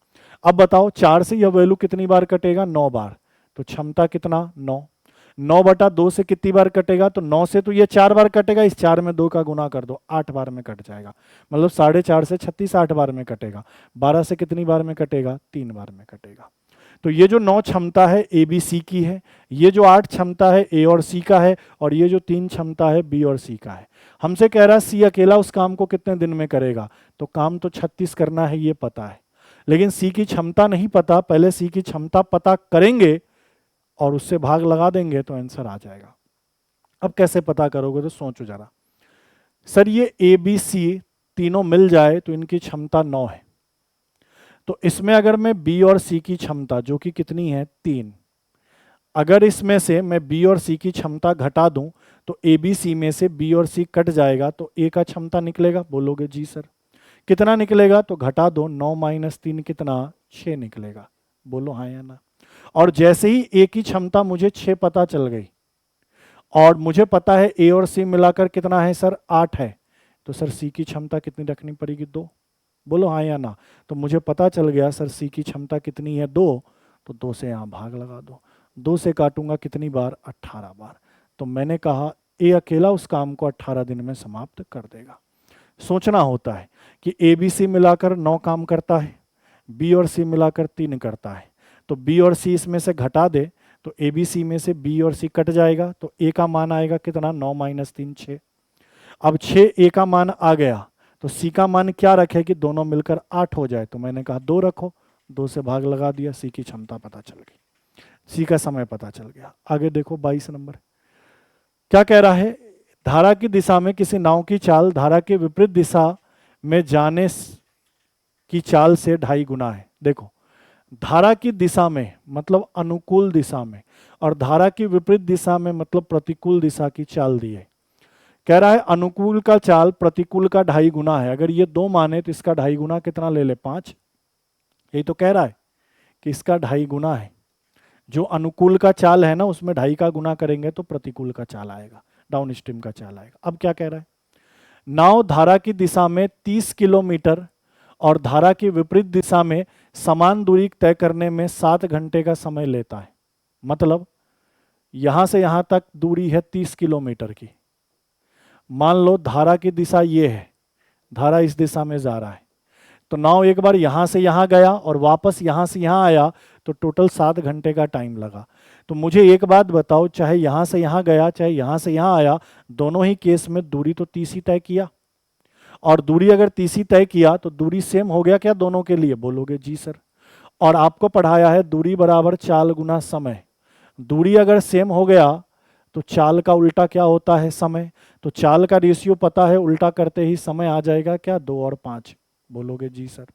Speaker 1: अब बताओ 4 से यह वैल्यू कितनी बार कटेगा, 9 बार। तो क्षमता कितना, 9। 9/2 से कितनी बार कटेगा, तो 9 से तो ये 4 बार कटेगा, इस 4 में 2 का गुना कर दो, 8 बार में कट जाएगा। मतलब 4.5 से 36 8 बार में कटेगा। 12 से कितनी बार में कटेगा, 3 बार में कटेगा। तो ये जो 9 क्षमता है ए बी सी की है, ये जो 8 क्षमता है ए और सी का है, और ये जो 3 क्षमता है बी और सी का है। हमसे कह रहा है सी अकेला उस काम को कितने दिन में करेगा, तो काम तो 36 करना है ये पता है, लेकिन सी की क्षमता नहीं पता। पहले सी की क्षमता पता करेंगे और उससे भाग लगा देंगे तो आंसर आ जाएगा। अब कैसे पता करोगे, तो सोचो जरा। सर ये ए बी सी तीनों मिल जाए तो इनकी क्षमता 9 है, तो इसमें अगर मैं बी और सी की क्षमता जो कि कितनी है 3, अगर इसमें से मैं बी और सी की क्षमता घटा दूं तो ए बी सी में से बी और सी कट जाएगा तो ए का क्षमता निकलेगा। बोलोगे जी सर कितना निकलेगा, तो घटा दो, 9 माइनस 3 कितना 6 निकलेगा। बोलो हाँ या ना। और जैसे ही ए की क्षमता मुझे 6 पता चल गई और मुझे पता है ए और सी मिलाकर कितना है सर 8 है, तो सर सी की क्षमता कितनी रखनी पड़ेगी 2। बोलो हाँ या ना। तो मुझे पता चल गया सर सी की क्षमता कितनी है 2, तो 2 से यहाँ भाग लगा दो। 2 से काटूंगा कितनी बार, 18 बार। तो मैंने कहा ए अकेला उस काम को 18 दिन में समाप्त कर देगा। सोचना होता है कि ए बी सी मिलाकर 9 काम करता है, बी और सी मिलाकर 3 करता है, तो बी और सी इसमें से घटा दे तो ए बी सी में से बी और सी कट जाएगा, तो ए का मान आएगा कितना 9 माइनस 3 6। अब 6 ए का मान आ गया तो सी का मान क्या रखे कि दोनों मिलकर 8 हो जाए, तो मैंने कहा 2 रखो, 2 से भाग लगा दिया, सी की क्षमता पता चल गई, सी का समय पता चल गया। आगे देखो 22 नंबर क्या कह रहा है, धारा की दिशा में किसी नाव की चाल धारा के विपरीत दिशा में जाने की चाल से 2.5 गुना है। देखो धारा की दिशा में मतलब अनुकूल दिशा में, और धारा की विपरीत दिशा में मतलब प्रतिकूल दिशा की चाल दी है। कह रहा है अनुकूल का चाल प्रतिकूल का 2.5 गुना है। अगर ये 2 माने तो इसका 2.5 गुना कितना ले ले 5। यही तो कह रहा है कि इसका 2.5 गुना है। जो अनुकूल का चाल है ना उसमें 2.5 का गुना करेंगे तो प्रतिकूल का चाल आएगा, डाउन स्ट्रीम का चाल आएगा। अब क्या कह रहा है, नाव धारा की दिशा में 30 किलोमीटर और धारा की विपरीत दिशा में समान दूरी तय करने में 7 घंटे का समय लेता है। मतलब यहां से यहां तक दूरी है 30 किलोमीटर की। मान लो धारा की दिशा ये है, धारा इस दिशा में जा रहा है, तो नाव एक बार यहां से यहां गया और वापस यहां से यहां आया तो टोटल 7 घंटे का टाइम लगा। तो मुझे एक बात बताओ, चाहे यहां से यहां गया चाहे यहां से यहां आया, दोनों ही केस में दूरी तो 30 ही तय किया। और दूरी अगर 30 ही तय किया तो दूरी सेम हो गया क्या दोनों के लिए, बोलोगे जी सर। और आपको पढ़ाया है दूरी बराबर चाल गुना समय। दूरी अगर सेम हो गया तो चाल का उल्टा क्या होता है, समय। तो चाल का रेशियो पता है, उल्टा करते ही समय आ जाएगा क्या 2 और 5। बोलोगे जी सर।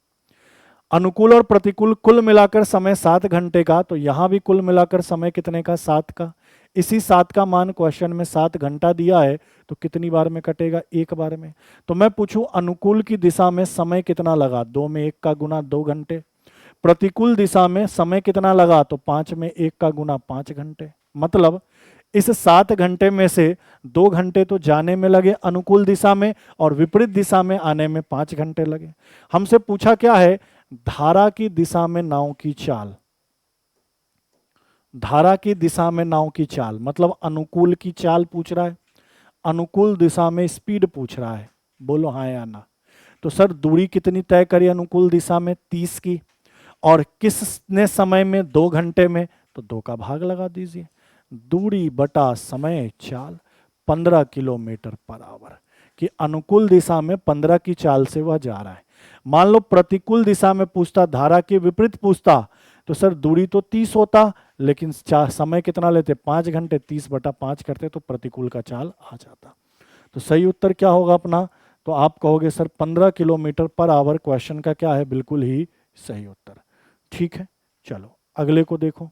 Speaker 1: अनुकूल और प्रतिकूल कुल मिलाकर समय 7 घंटे का, तो यहां भी कुल मिलाकर समय कितने का 7 का। इसी 7 का मान क्वेश्चन में 7 घंटा दिया है तो कितनी बार में कटेगा, 1 बार में। तो मैं पूछूं अनुकूल की दिशा में समय कितना लगा, 2 में 1 का गुना 2 घंटे। प्रतिकूल दिशा में समय कितना लगा, तो 5 में 1 का गुना 5 घंटे। मतलब इस 7 घंटे में से 2 घंटे तो जाने में लगे अनुकूल दिशा में और विपरीत दिशा में आने में 5 घंटे लगे। हमसे पूछा क्या है, धारा की दिशा में नाव की चाल। धारा की दिशा में नाव की चाल मतलब अनुकूल की चाल पूछ रहा है, अनुकूल दिशा में स्पीड पूछ रहा है। बोलो हाँ या ना। तो सर दूरी कितनी तय करी अनुकूल दिशा में 30 की, और किसने समय में 2 घंटे में, तो 2 का भाग लगा दीजिए। दूरी बटा समय चाल 15 किलोमीटर पर आवर कि अनुकूल दिशा में 15 की चाल से वह जा रहा है। मान लो प्रतिकूल दिशा में पूछता, धारा के विपरीत पूछता, तो सर दूरी तो 30 होता लेकिन समय कितना लेते 5 घंटे, 30 बटा 5 करते तो प्रतिकूल का चाल आ जाता। तो सही उत्तर क्या होगा अपना, तो आप कहोगे sir 15 kilometre per hour question का क्या है, बिल्कुल ही सही उत्तर। ठीक है, चलो अगले को देखो,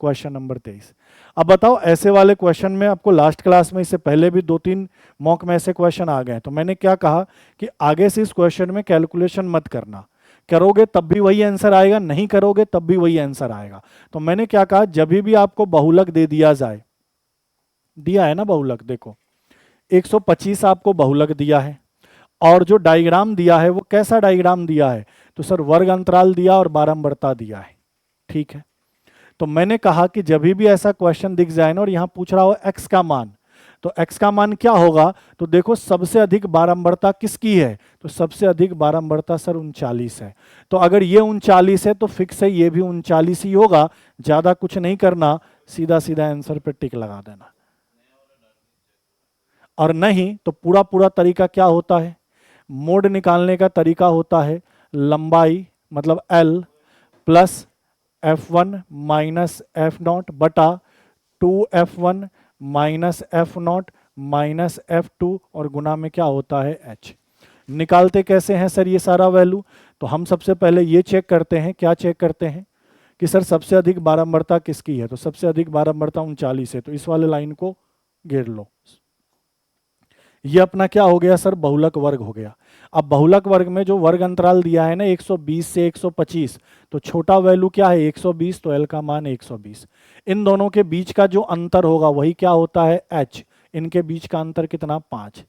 Speaker 1: क्वेश्चन नंबर 23। अब बताओ ऐसे वाले क्वेश्चन में आपको लास्ट क्लास में इससे पहले भी 2-3 मॉक में ऐसे क्वेश्चन आ गए, तो मैंने क्या कहा कि आगे से इस क्वेश्चन में कैलकुलेशन मत करना, करोगे तब भी वही आंसर आएगा, नहीं करोगे तब भी वही आंसर आएगा। तो मैंने क्या कहा, जब भी आपको बहुलक दे दिया जाए, दिया है ना बहुलक, देखो 125 आपको बहुलक दिया है और जो डायग्राम दिया है वो कैसा डायग्राम दिया है, तो सर वर्ग अंतराल दिया और बारंबारता दिया है। ठीक है, तो मैंने कहा कि जब भी ऐसा क्वेश्चन दिख जाए ना और यहां पूछ रहा हो x का मान, तो x का मान क्या होगा, तो देखो सबसे अधिक बारंबारता किसकी है, तो सबसे अधिक बारंबारता सर 39 है। तो अगर ये 39 है तो फिक्स है ये भी 39 ही होगा, ज्यादा कुछ नहीं करना, सीधा सीधा आंसर पे टिक लगा देना। और नहीं तो पूरा पूरा तरीका क्या होता है, मोड निकालने का तरीका होता है लंबाई मतलब L plus F1 minus F0 बटा 2F1 minus F0 minus F2 और गुना में क्या होता है H। निकालते कैसे हैं सर ये सारा वैल्यू, तो हम सबसे पहले ये चेक करते हैं, क्या चेक करते हैं कि सर सबसे अधिक बारंबारता किसकी है, तो सबसे अधिक बारंबारता 39 है, तो इस वाले लाइन को घेर लो। ये अपना क्या हो गया सर, बहुलक वर्ग हो गया। अब बहुलक वर्ग में जो वर्ग अंतराल दिया है ना 120 से 125, तो छोटा वैल्यू क्या है 120, तो एल का मान 120। इन दोनों के बीच का जो अंतर होगा वही क्या होता है एच, इनके बीच का अंतर कितना 5।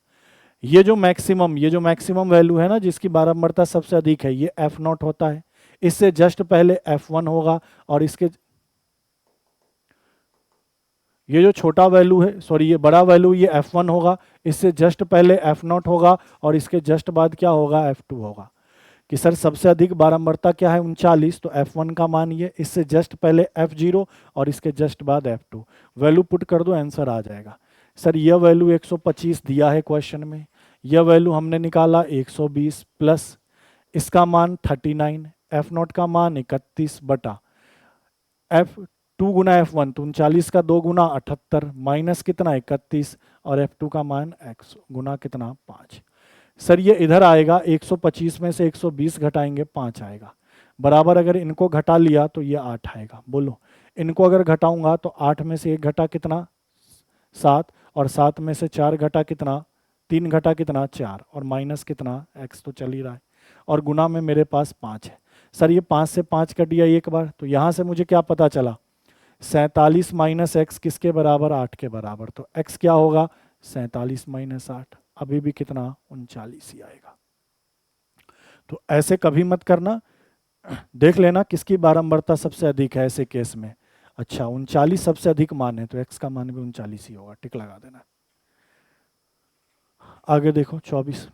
Speaker 1: ये जो मैक्सिमम वैल्यू है ना जिसकी बारंबारता सबसे अधिक है, ये F0 होता है, इससे जस्ट पहले F1 होगा, और इसके ये जो छोटा वैल्यू है, सॉरी ये बड़ा वैल्यू ये F1 होगा, इससे जस्ट पहले F0 होगा, और इसके जस्ट बाद क्या होगा F2 होगा। कि सर सबसे अधिक बारंबारता क्या है 39, तो F1 का मान ये, इससे जस्ट पहले F0 और इसके जस्ट बाद F2। वैल्यू पुट कर दो आंसर आ जाएगा। सर यह वैल्यू 125 दिया है क्वेश्चन में, यह वैल्यू हमने निकाला 120 प्लस इसका मान 39, F0 का मान 31 बटा F2 गुना F1 तो 39 का 2 गुना 78 माइनस कितना 31 और F2 का मान x गुना कितना 5। सर ये इधर आएगा 125 में से 120 घटाएंगे 5 आएगा, बराबर अगर इनको घटा लिया तो ये 8 आएगा। बोलो इनको अगर घटाऊंगा तो 8 में से 1 घटा कितना 7, और 7 में से 4 घटा कितना 3 घटा कितना 4, और माइनस कितना x तो चल ही रहा है, और गुना में मेरे पास 5 है। सर ये 5 से 5 कट दिया एक बार, तो यहाँ से मुझे क्या पता चला 47 माइनस एक्स किसके बराबर 8 के बराबर, तो x क्या होगा 47 माइनस 8, अभी भी कितना 39 ही आएगा। तो ऐसे कभी मत करना, देख लेना किसकी बारंबारता सबसे अधिक है ऐसे केस में। अच्छा 39 सबसे अधिक मान है, तो x का मान भी 39 ही होगा, टिक लगा देना। आगे देखो 24।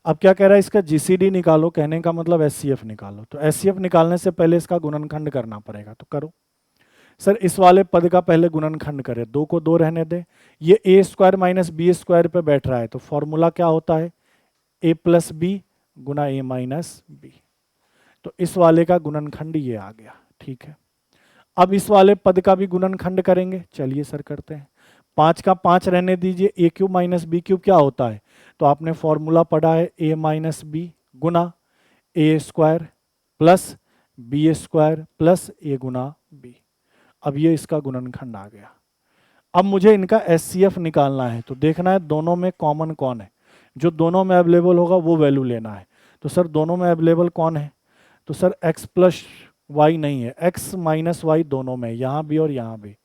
Speaker 1: अब क्या कह रहा है इसका जीसीडी निकालो, कहने का मतलब एचसीएफ निकालो। तो एचसीएफ निकालने से पहले इसका गुणनखंड करना पड़ेगा, तो करो। सर इस वाले पद का पहले गुणनखंड करें, 2 को 2 रहने दे, ये ए स्क्वायर माइनस बी स्क्वायर पे बैठ रहा है, तो फॉर्मूला क्या होता है ए प्लस बी गुना ए माइनस बी। तो इस वाले का गुणनखंड ये आ गया, ठीक है। अब इस वाले पद का भी गुणनखंड करेंगे, चलिए सर करते हैं। 5 का 5 रहने दीजिए, a cube minus B cube क्या होता है, तो आपने फॉर्मूला पढ़ा है ए माइनस बी गुना a square plus b square plus a गुना बी। अब ये इसका गुणनखंड आ गया। अब मुझे इनका एचसीएफ निकालना है, तो देखना है दोनों में कॉमन कौन है, जो दोनों में अवेलेबल होगा वो वैल्यू लेना है। तो सर दोनों में अवेलेबल कौन है, तो सर x प्लस वाई नहीं है, x माइनस वाई दोनों में, यहाँ भी और यहाँ भी,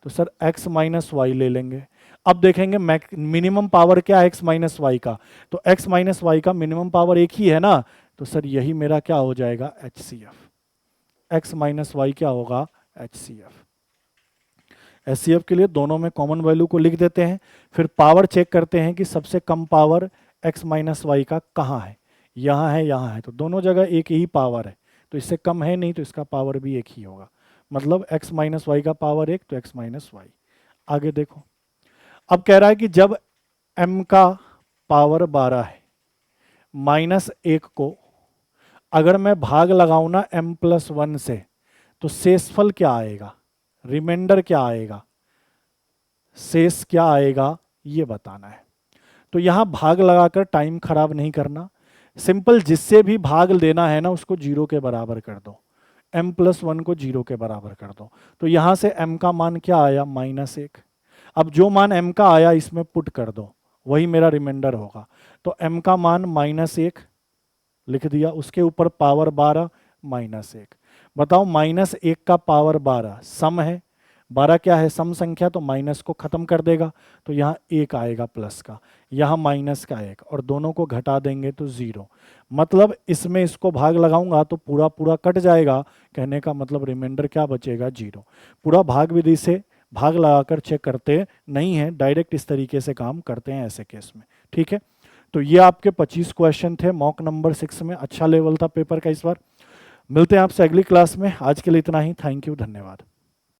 Speaker 1: तो सर x माइनस वाई ले लेंगे। अब देखेंगे मिनिमम पावर क्या है x माइनस वाई का, तो x माइनस वाई का मिनिमम पावर एक ही है ना, तो सर यही मेरा क्या हो जाएगा HCF। x माइनस वाई क्या होगा HCF। HCF के लिए दोनों में कॉमन वैल्यू को लिख देते हैं, फिर पावर चेक करते हैं कि सबसे कम पावर x माइनस वाई का कहाँ है, यहाँ है यहाँ है, तो दोनों जगह एक ही पावर है, तो इससे कम है नहीं, तो इसका पावर भी एक ही होगा, मतलब x माइनस वाई का पावर 1, तो x माइनस वाई। आगे देखो, अब कह रहा है कि जब m का पावर 12 है माइनस 1 को अगर मैं भाग लगाऊं ना m प्लस 1 से, तो शेषफल क्या आएगा, रिमाइंडर क्या आएगा, शेष क्या आएगा ये बताना है। तो यहां भाग लगाकर टाइम खराब नहीं करना, सिंपल जिससे भी भाग देना है ना उसको 0 के बराबर कर दो, m प्लस 1 को 0 के बराबर कर दो। तो यहां से m का मान क्या आया -1। अब जो मान m का आया इसमें पुट कर दो, वही मेरा रिमाइंडर होगा। तो m का मान -1 लिख दिया, उसके ऊपर पावर 12 -1। बताओ -1 का पावर 12 सम है, 12 क्या है सम संख्या, तो माइनस को खत्म कर देगा, तो यहाँ 1 आएगा प्लस का, यहाँ माइनस का 1, और दोनों को घटा देंगे तो 0। मतलब इसमें इसको भाग लगाऊंगा तो पूरा पूरा कट जाएगा, कहने का मतलब रिमाइंडर क्या बचेगा 0। पूरा भाग विधि से भाग लगाकर चेक करते नहीं हैं, डायरेक्ट इस तरीके से काम करते हैं ऐसे केस में। ठीक है, तो ये आपके 25 क्वेश्चन थे मॉक नंबर 6 में। अच्छा लेवल था पेपर का इस बार। मिलते हैं आपसे अगली क्लास में, आज के लिए इतना ही। थैंक यू, धन्यवाद।